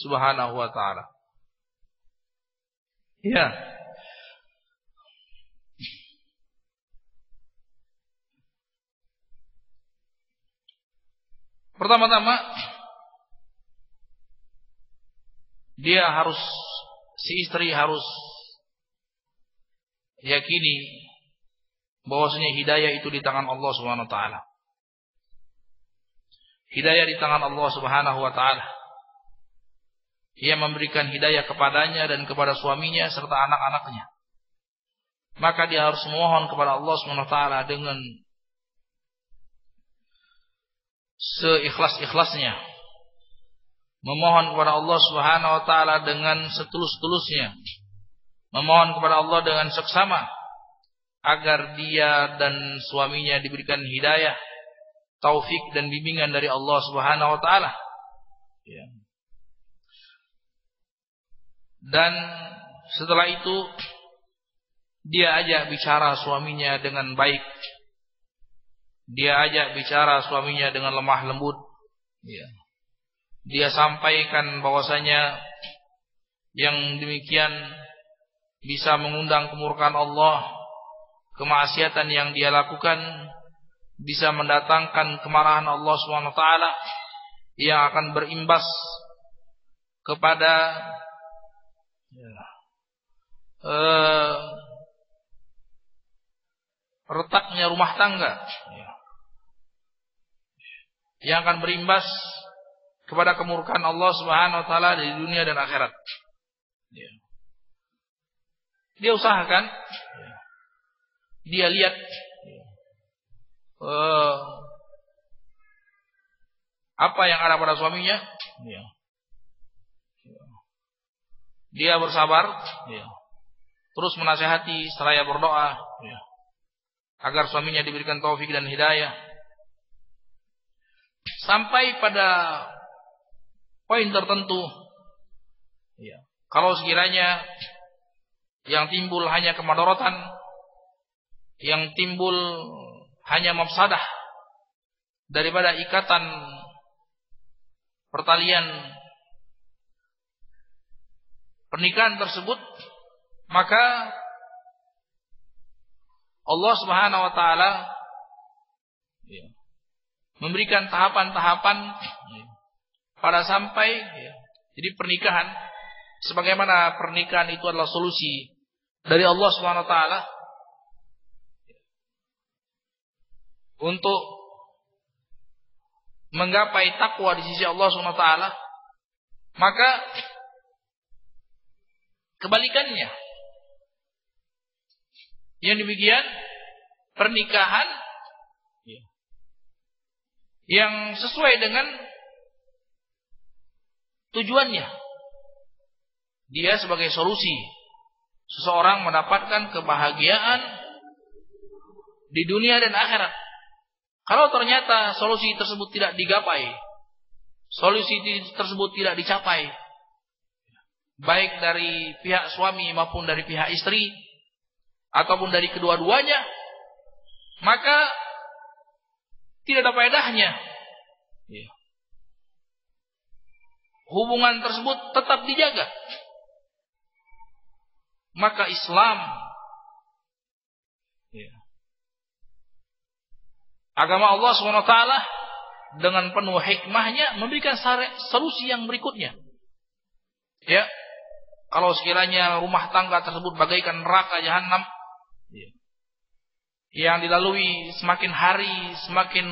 Subhanahu wa taala? Ya. Pertama-tama si istri harus yakini bahwasanya hidayah itu di tangan Allah Subhanahu wa taala. Hidayah di tangan Allah Subhanahu wa taala. Ia memberikan hidayah kepadanya dan kepada suaminya serta anak-anaknya. Maka dia harus memohon kepada Allah Subhanahu wa taala dengan seikhlas-ikhlasnya. Memohon kepada Allah Subhanahu wa taala dengan setulus-tulusnya. Memohon kepada Allah dengan seksama agar dia dan suaminya diberikan hidayah taufik dan bimbingan dari Allah Subhanahu wa taala. Ya. Dan setelah itu dia ajak bicara suaminya dengan baik. Dia ajak bicara suaminya dengan lemah lembut. Ya. Dia sampaikan bahwasanya yang demikian bisa mengundang kemurkaan Allah, kemaksiatan yang dia lakukan bisa mendatangkan kemarahan Allah Subhanahu wa taala yang akan berimbas kepada retaknya rumah tangga, yang akan berimbas kepada kemurkaan Allah Subhanahu wa taala di dunia dan akhirat. Dia usahakan, dia lihat apa yang ada pada suaminya. Dia bersabar, terus menasihati seraya berdoa agar suaminya diberikan taufik dan hidayah. Sampai pada poin tertentu, kalau sekiranya yang timbul hanya kemadharatan, yang timbul hanya mafsadah daripada ikatan pertalian pernikahan tersebut, maka Allah Subhanahu wa taala memberikan tahapan-tahapan pada sampai jadi pernikahan, sebagaimana pernikahan itu adalah solusi dari Allah Subhanahu wa taala untuk menggapai takwa di sisi Allah Subhanahu wa taala, maka kebalikannya, yang demikian pernikahan yang sesuai dengan tujuannya, dia sebagai solusi seseorang mendapatkan kebahagiaan di dunia dan akhirat. Kalau ternyata solusi tersebut tidak digapai, solusi tersebut tidak dicapai, baik dari pihak suami maupun dari pihak istri, ataupun dari kedua-duanya, maka tidak ada faedahnya. Hubungan tersebut tetap dijaga. Maka Islam, agama Allah SWT, dengan penuh hikmahnya memberikan solusi yang berikutnya. Ya, kalau sekiranya rumah tangga tersebut bagaikan neraka jahanam, yang dilalui semakin hari semakin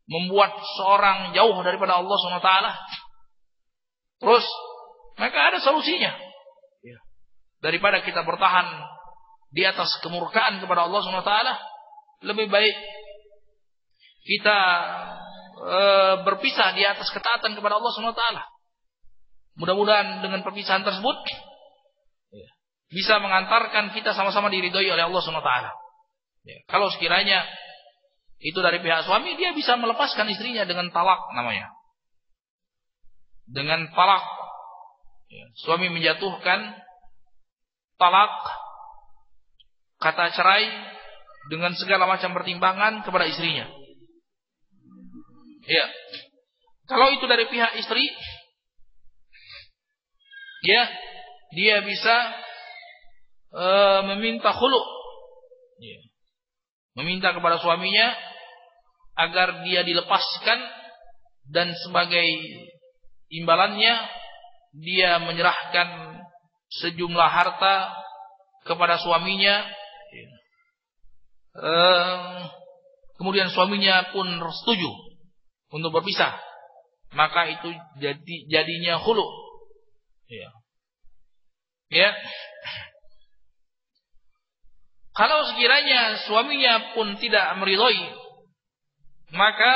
membuat seorang jauh daripada Allah SWT, terus maka ada solusinya. Daripada kita bertahan di atas kemurkaan kepada Allah SWT, lebih baik kita berpisah di atas ketaatan kepada Allah SWT. Mudah-mudahan dengan perpisahan tersebut bisa mengantarkan kita sama-sama diridhoi oleh Allah SWT. Kalau sekiranya itu dari pihak suami, dia bisa melepaskan istrinya dengan talak namanya. Dengan talak, suami menjatuhkan talak, kata cerai, dengan segala macam pertimbangan kepada istrinya. Ya, kalau itu dari pihak istri, ya, dia bisa meminta khulu, meminta kepada suaminya agar dia dilepaskan, dan sebagai imbalannya dia menyerahkan sejumlah harta kepada suaminya. Kemudian suaminya pun setuju untuk berpisah, maka itu jadinya khulu. Ya. Kalau sekiranya suaminya pun tidak meridhoi, maka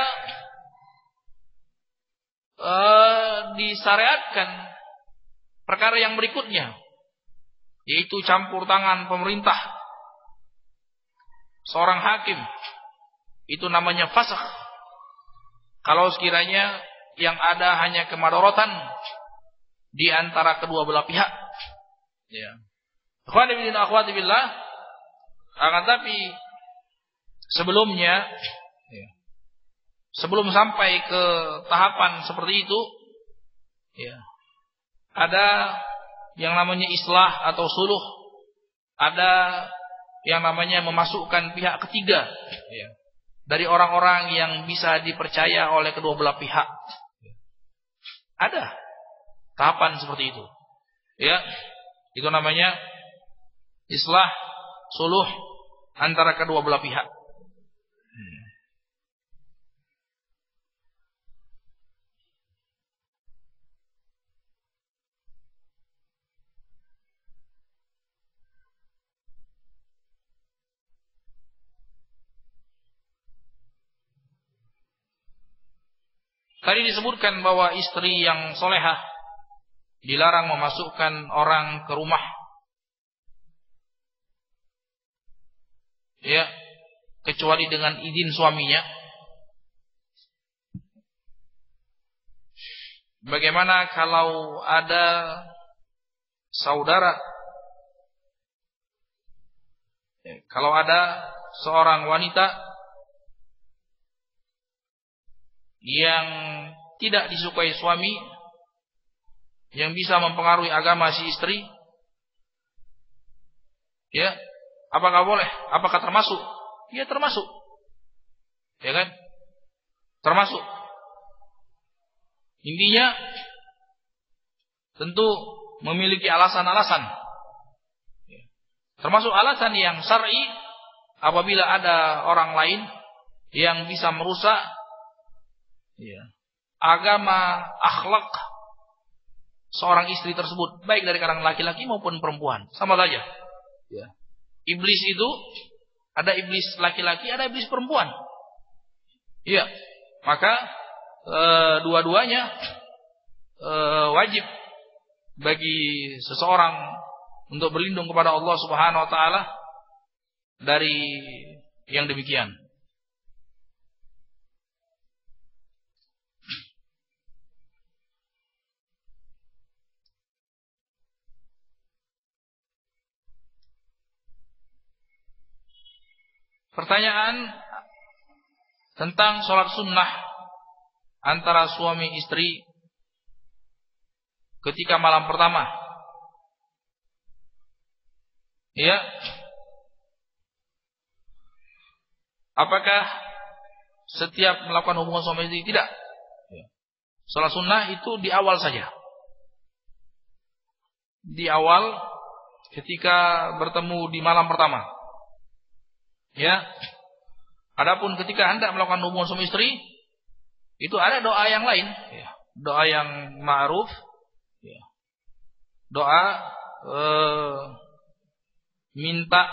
disyariatkan perkara yang berikutnya, yaitu campur tangan pemerintah, seorang hakim. Itu namanya fasakh. kalau sekiranya yang ada hanya kemadorotan di antara kedua belah pihak. Ya. Akhwati billah, akan tapi sebelumnya, sebelum sampai ke tahapan seperti itu, ya, ada yang namanya islah atau suluh, ada yang namanya memasukkan pihak ketiga, ya, dari orang-orang yang bisa dipercaya oleh kedua belah pihak. Ada tahapan seperti itu, ya, itu namanya islah, suluh antara kedua belah pihak. Tadi disebutkan bahwa istri yang solehah dilarang memasukkan orang ke rumah, ya, kecuali dengan izin suaminya. Bagaimana kalau ada saudara, kalau ada seorang wanita yang tidak disukai suami, yang bisa mempengaruhi agama si istri, ya, apakah boleh? Apakah termasuk? Ya, termasuk, ya kan? Termasuk. Intinya tentu memiliki alasan-alasan, termasuk alasan yang syar'i. Apabila ada orang lain yang bisa merusak, ya, agama, akhlak seorang istri tersebut, baik dari kalangan laki-laki maupun perempuan, sama saja. Ya. Iblis itu ada iblis laki-laki, ada iblis perempuan. Iya, maka dua-duanya wajib bagi seseorang untuk berlindung kepada Allah Subhanahu wa taala dari yang demikian. Pertanyaan tentang sholat sunnah antara suami istri ketika malam pertama. Ya, apakah setiap melakukan hubungan suami istri? Tidak. Sholat sunnah itu di awal saja, di awal ketika bertemu di malam pertama. Ya, adapun ketika hendak melakukan hubungan suami istri, itu ada doa yang lain, ya, doa yang ma'ruf, ya, doa minta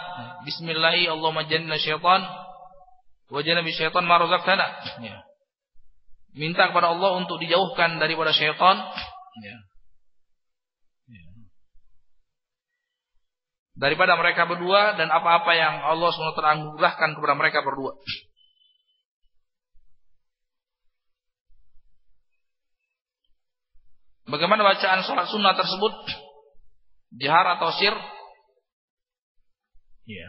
Bismillahi Allahumma jannibna syaitan wa jannibi syaitan ma razaqtana, ya, minta kepada Allah untuk dijauhkan daripada syaitan, ya, daripada mereka berdua dan apa-apa yang Allah SWT anugerahkan kepada mereka berdua. Bagaimana bacaan sholat sunnah tersebut? Jahar atau sir? Ya.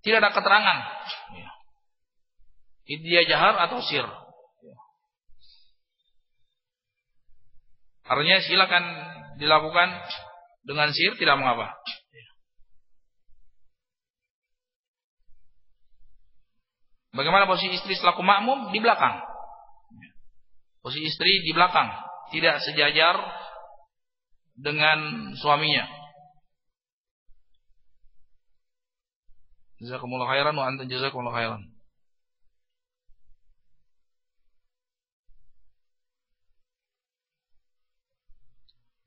Tidak ada keterangan. Ya. Dia jahar atau sir. Ya. Artinya silakan dilakukan dengan sir, tidak mengapa. Bagaimana posisi istri selaku makmum? Di belakang. Posisi istri di belakang, tidak sejajar dengan suaminya. Jazakumullah khairan wa anta jazakumullah khairan.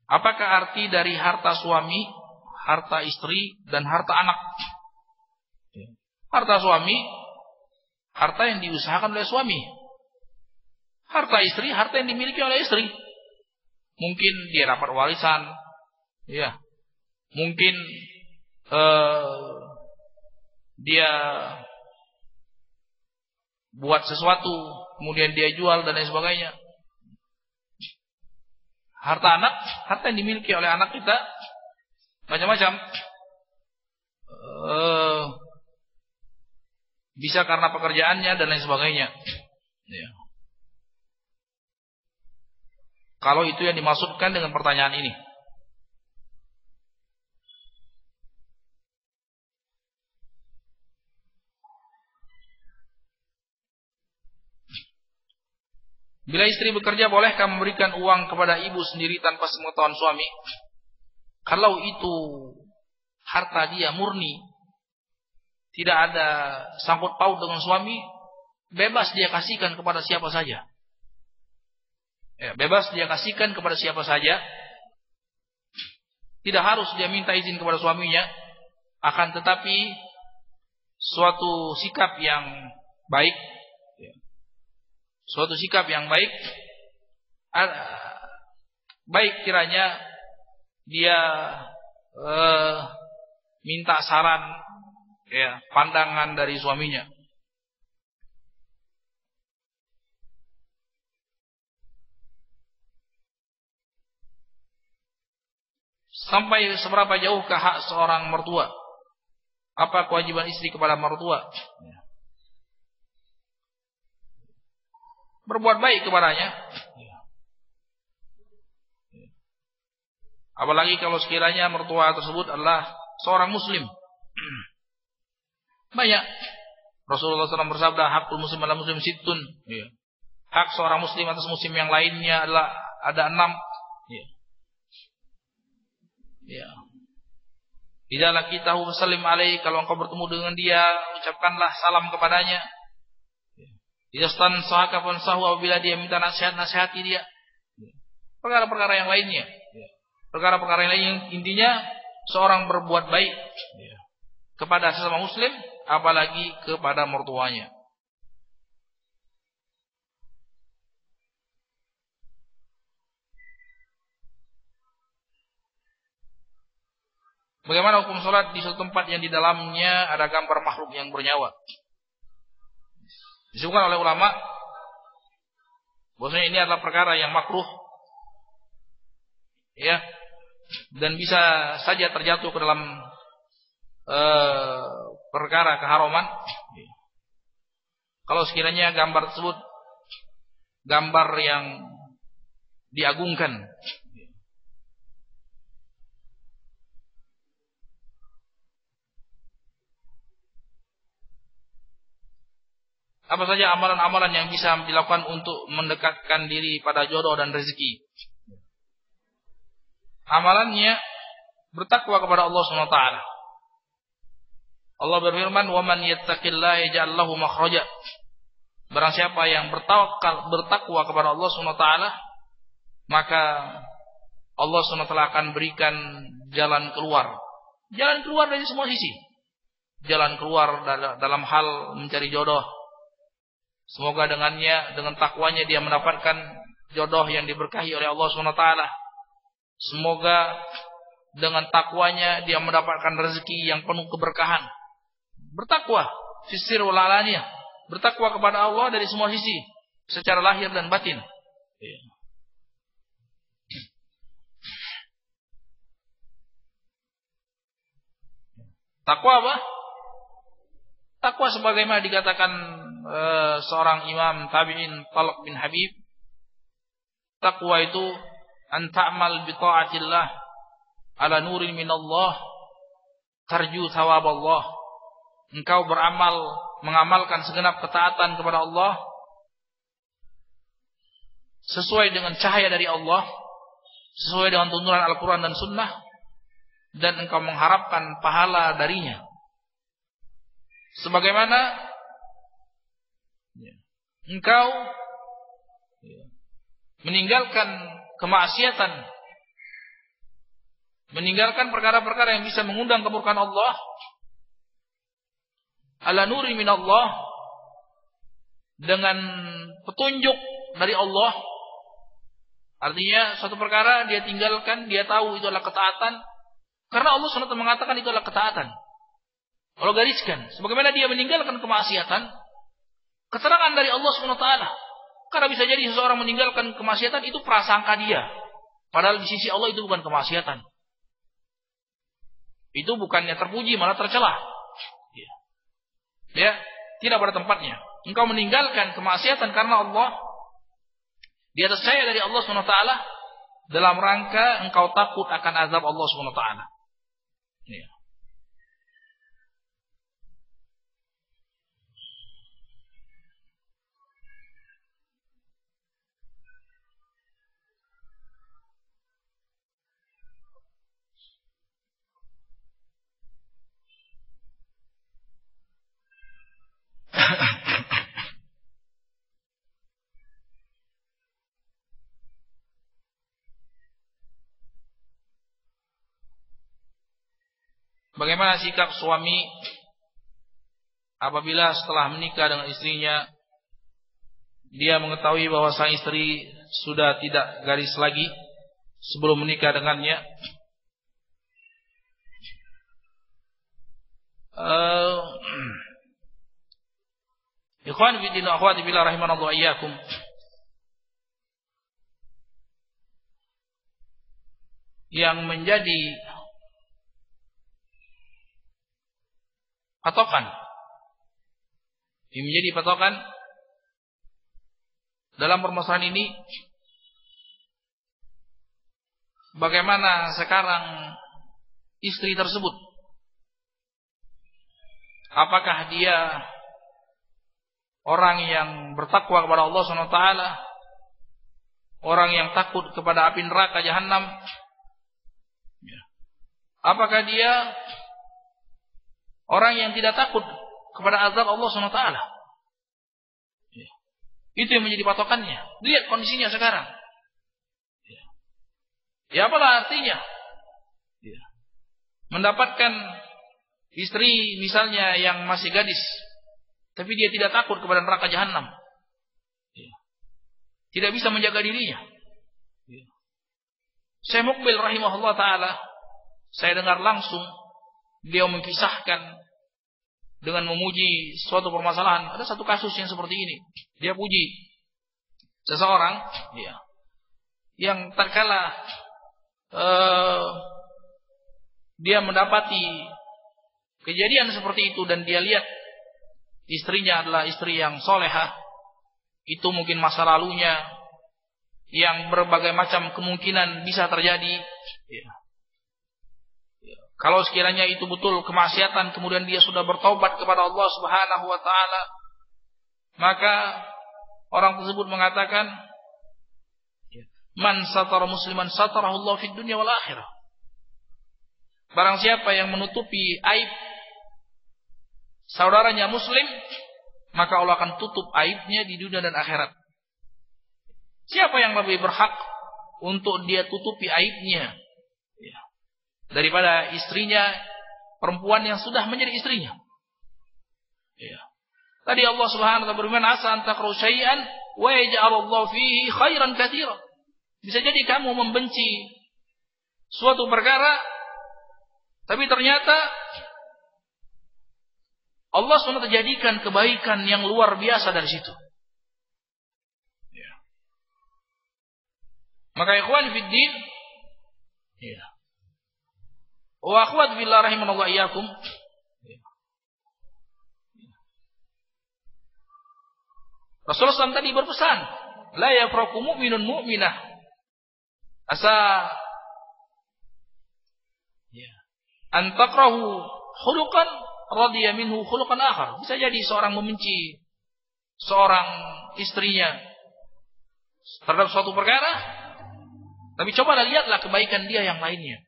Apakah arti dari harta suami, harta istri, dan harta anak? Harta suami, harta yang diusahakan oleh suami. Harta istri, harta yang dimiliki oleh istri. Mungkin dia dapat warisan, ya. Mungkin dia buat sesuatu, kemudian dia jual dan lain sebagainya. Harta anak, harta yang dimiliki oleh anak kita macam-macam. Bisa karena pekerjaannya dan lain sebagainya. Ya. Kalau itu yang dimaksudkan dengan pertanyaan ini. Bila istri bekerja, bolehkah memberikan uang kepada ibu sendiri tanpa sepengetahuan suami? Kalau itu harta dia murni, tidak ada sangkut paut dengan suami, bebas dia kasihkan kepada siapa saja. Ya, bebas dia kasihkan kepada siapa saja. Tidak harus dia minta izin kepada suaminya. Akan tetapi suatu sikap yang baik, suatu sikap yang baik, baik kiranya dia minta saran, ya, pandangan dari suaminya. Sampai seberapa jauhkah hak seorang mertua? Apa kewajiban istri kepada mertua? Berbuat baik kepadanya. Apalagi kalau sekiranya mertua tersebut adalah seorang muslim. Banyak. Rasulullah SAW bersabda, hakul muslim ala muslim sittun. Hak seorang muslim atas muslim yang lainnya adalah ada 6. Idza laqitahu fasallim alaihi, kalau engkau bertemu dengan dia, ucapkanlah salam kepadanya. Idza stansahaka fansahu, apabila dia minta nasihat, nasihati dia. Perkara-perkara yang lainnya. Perkara-perkara yang lain, intinya seorang berbuat baik kepada sesama muslim, apalagi kepada mertuanya. Bagaimana hukum sholat di suatu tempat yang di dalamnya ada gambar makhluk yang bernyawa? Disebutkan oleh ulama bahwasanya ini adalah perkara yang makruh, ya, dan bisa saja terjatuh ke dalam perkara keharaman. Kalau sekiranya gambar tersebut gambar yang diagungkan, apa saja amalan-amalan yang bisa dilakukan untuk mendekatkan diri pada jodoh dan rezeki? Amalannya bertakwa kepada Allah SWT. Allah berfirman, "Wa man yattaqillaha yaj'al lahu makhraja." Barang siapa yang bertakwa kepada Allah SWT, maka Allah SWT akan berikan jalan keluar. Jalan keluar dari semua sisi. Jalan keluar dalam hal mencari jodoh. Semoga dengannya, dengan takwanya dia mendapatkan jodoh yang diberkahi oleh Allah SWT. Semoga dengan takwanya dia mendapatkan rezeki yang penuh keberkahan. Bertakwa, fisir wal alaniyah. Bertakwa kepada Allah dari semua sisi, secara lahir dan batin. Takwa apa? Takwa sebagaimana dikatakan seorang imam tabi'in Talq bin Habib, takwa itu an ta'mal bi ta'atillah ala nurin minallah tarju thawab Allah. Engkau beramal, mengamalkan segenap ketaatan kepada Allah sesuai dengan cahaya dari Allah, sesuai dengan tuntunan Al-Quran dan Sunnah, dan engkau mengharapkan pahala darinya. Sebagaimana engkau meninggalkan kemaksiatan, meninggalkan perkara-perkara yang bisa mengundang kemurkaan Allah, ala nuri minallah, dengan petunjuk dari Allah. Artinya suatu perkara dia tinggalkan, dia tahu itu adalah ketaatan, karena Allah SWT mengatakan itu adalah ketaatan. Allah gariskan, sebagaimana dia meninggalkan kemaksiatan, keterangan dari Allah Subhanahu wa taala. Karena bisa jadi seseorang meninggalkan kemaksiatan itu prasangka dia. Padahal di sisi Allah itu bukan kemaksiatan. Itu bukannya terpuji, malah tercela. Ya, tidak pada tempatnya. Engkau meninggalkan kemaksiatan karena Allah, di atas saya dari Allah Subhanahu wa taala, dalam rangka engkau takut akan azab Allah Subhanahu wa taala. Ya. Bagaimana sikap suami apabila setelah menikah dengan istrinya dia mengetahui bahwa sang istri sudah tidak gadis lagi sebelum menikah dengannya? Ikhwan fi din wa akhwati fillah rahimanallahu wa iyyakum. Yang menjadi patokan, dalam permasalahan ini, bagaimana sekarang istri tersebut, apakah dia orang yang bertakwa kepada Allah SWT, orang yang takut kepada api neraka jahanam, apakah dia orang yang tidak takut kepada azab Allah SWT. Itu yang menjadi patokannya. Lihat kondisinya sekarang. Ya apalah artinya mendapatkan istri misalnya yang masih gadis, tapi dia tidak takut kepada neraka jahanam, tidak bisa menjaga dirinya. Syekh Muqbil rahimahullah ta'ala, saya dengar langsung beliau mengisahkan dengan memuji suatu permasalahan. Ada satu kasus yang seperti ini. Dia puji seseorang yang tatkala dia mendapati kejadian seperti itu dan dia lihat istrinya adalah istri yang solehah, itu mungkin masa lalunya yang berbagai macam kemungkinan bisa terjadi. Kalau sekiranya itu betul kemaksiatan, kemudian dia sudah bertaubat kepada Allah Subhanahu wa taala, maka orang tersebut mengatakan, man satara musliman satarahu Allah fid dunya wal akhirah. Barang siapa yang menutupi aib saudaranya muslim, maka Allah akan tutup aibnya di dunia dan akhirat. Siapa yang lebih berhak untuk dia tutupi aibnya daripada istrinya, perempuan yang sudah menjadi istrinya? Tadi Allah Subhanahu wa taala berfirman, asa an takrahu syai'an wa yaj'alullahu fihi khairan katsiran. Bisa jadi kamu membenci suatu perkara, tapi ternyata Allah SWT jadikan kebaikan yang luar biasa dari situ. Maka ikhwan fiddin, wa akhwat billah rahimanallahu iyyakum, Rasulullah SAW tadi berpesan, la yafraku mu'minun mu'minah asa an takrahu khuluqan radiya minhu khuluqan akhar. Bisa jadi seorang membenci seorang istrinya terhadap suatu perkara, tapi coba lihatlah kebaikan dia yang lainnya.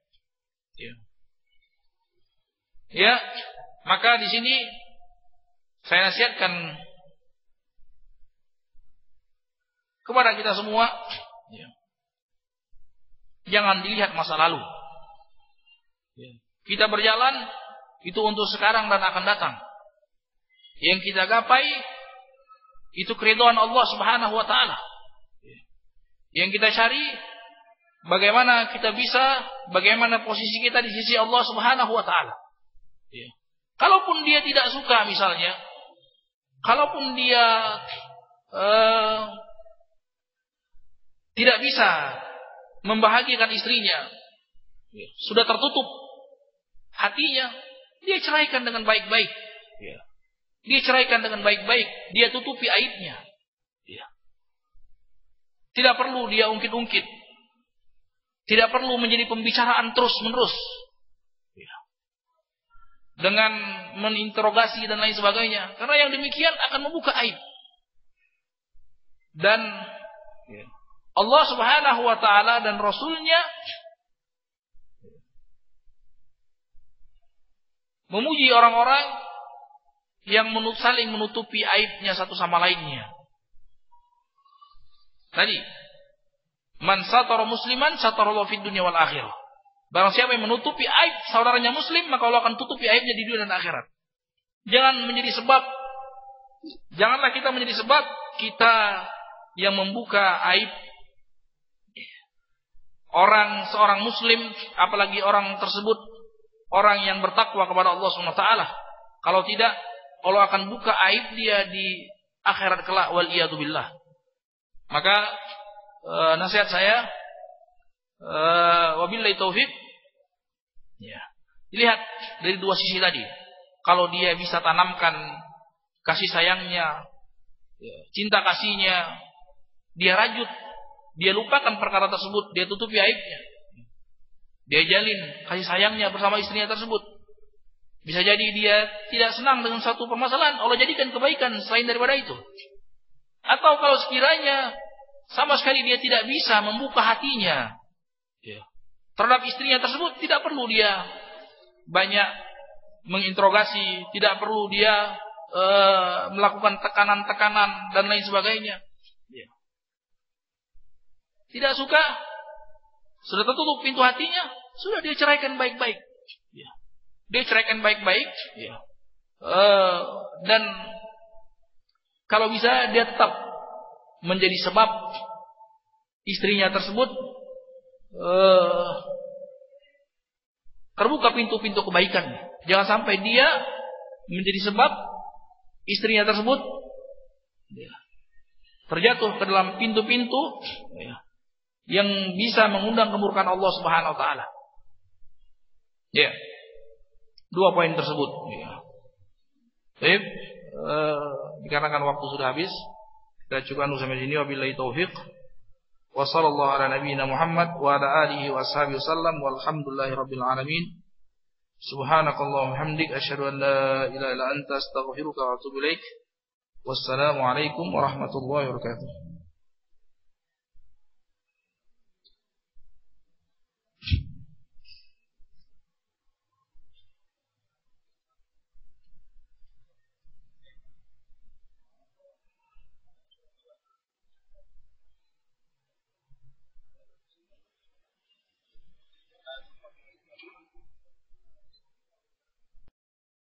Maka di sini saya nasihatkan kepada kita semua, jangan dilihat masa lalu. Kita berjalan itu untuk sekarang dan akan datang. Yang kita gapai itu keridhaan Allah Subhanahu wa taala. Yang kita cari bagaimana posisi kita di sisi Allah Subhanahu wa taala. Kalaupun dia tidak suka misalnya kalaupun dia tidak bisa membahagiakan istrinya, sudah tertutup hatinya, dia ceraikan dengan baik-baik. Dia ceraikan dengan baik-baik, dia tutupi aibnya. Tidak perlu dia ungkit-ungkit. Tidak perlu menjadi pembicaraan terus-menerus. Dengan meninterogasi dan lain sebagainya. Karena yang demikian akan membuka aib. Dan Allah Subhanahu wa ta'ala dan Rasulnya memuji orang-orang yang saling menutupi aibnya satu sama lainnya. Tadi, man satara musliman satarallahu fid dunya wal akhirah. Barang siapa yang menutupi aib saudaranya muslim, maka Allah akan tutupi aibnya di dunia dan akhirat. Janganlah kita menjadi sebab kita yang membuka aib seorang muslim, apalagi orang tersebut orang yang bertakwa kepada Allah Subhanahu wa taala. Kalau tidak, Allah akan buka aib dia di akhirat kelak, wal iyadu billah. Maka nasihat saya, wabillahi taufik, dilihat dari dua sisi tadi. Kalau dia bisa tanamkan kasih sayangnya, cinta kasihnya, dia rajut, dia lupakan perkara tersebut, dia tutupi aibnya, dia jalin kasih sayangnya bersama istrinya tersebut. Bisa jadi dia tidak senang dengan satu permasalahan, Allah jadikan kebaikan selain daripada itu. Atau kalau sekiranya sama sekali dia tidak bisa membuka hatinya terhadap istrinya tersebut, tidak perlu dia banyak menginterogasi, tidak perlu dia melakukan tekanan-tekanan dan lain sebagainya. Tidak suka, sudah tertutup pintu hatinya, sudah dia ceraikan baik-baik. Dia ceraikan baik-baik. Dan kalau bisa dia tetap menjadi sebab istrinya tersebut terbuka pintu-pintu kebaikan. Jangan sampai dia menjadi sebab istrinya tersebut terjatuh ke dalam pintu-pintu yang bisa mengundang kemurkaan Allah Subhanahu wa taala. Dua poin tersebut. Baik, dikarenakan waktu sudah habis, kita cukupkan sampai sini. Wabillahi taufiq. Wa sallallahu ala nabiyyina Muhammad wa ala alihi wa ashabihi wasallam walhamdulillahi rabbil alamin. Subhanakallahumma hamdik asyhadu an la ilaha illa anta astaghfiruka wa atubu ilaik. Wassalamu alaikum warahmatullahi wabarakatuh.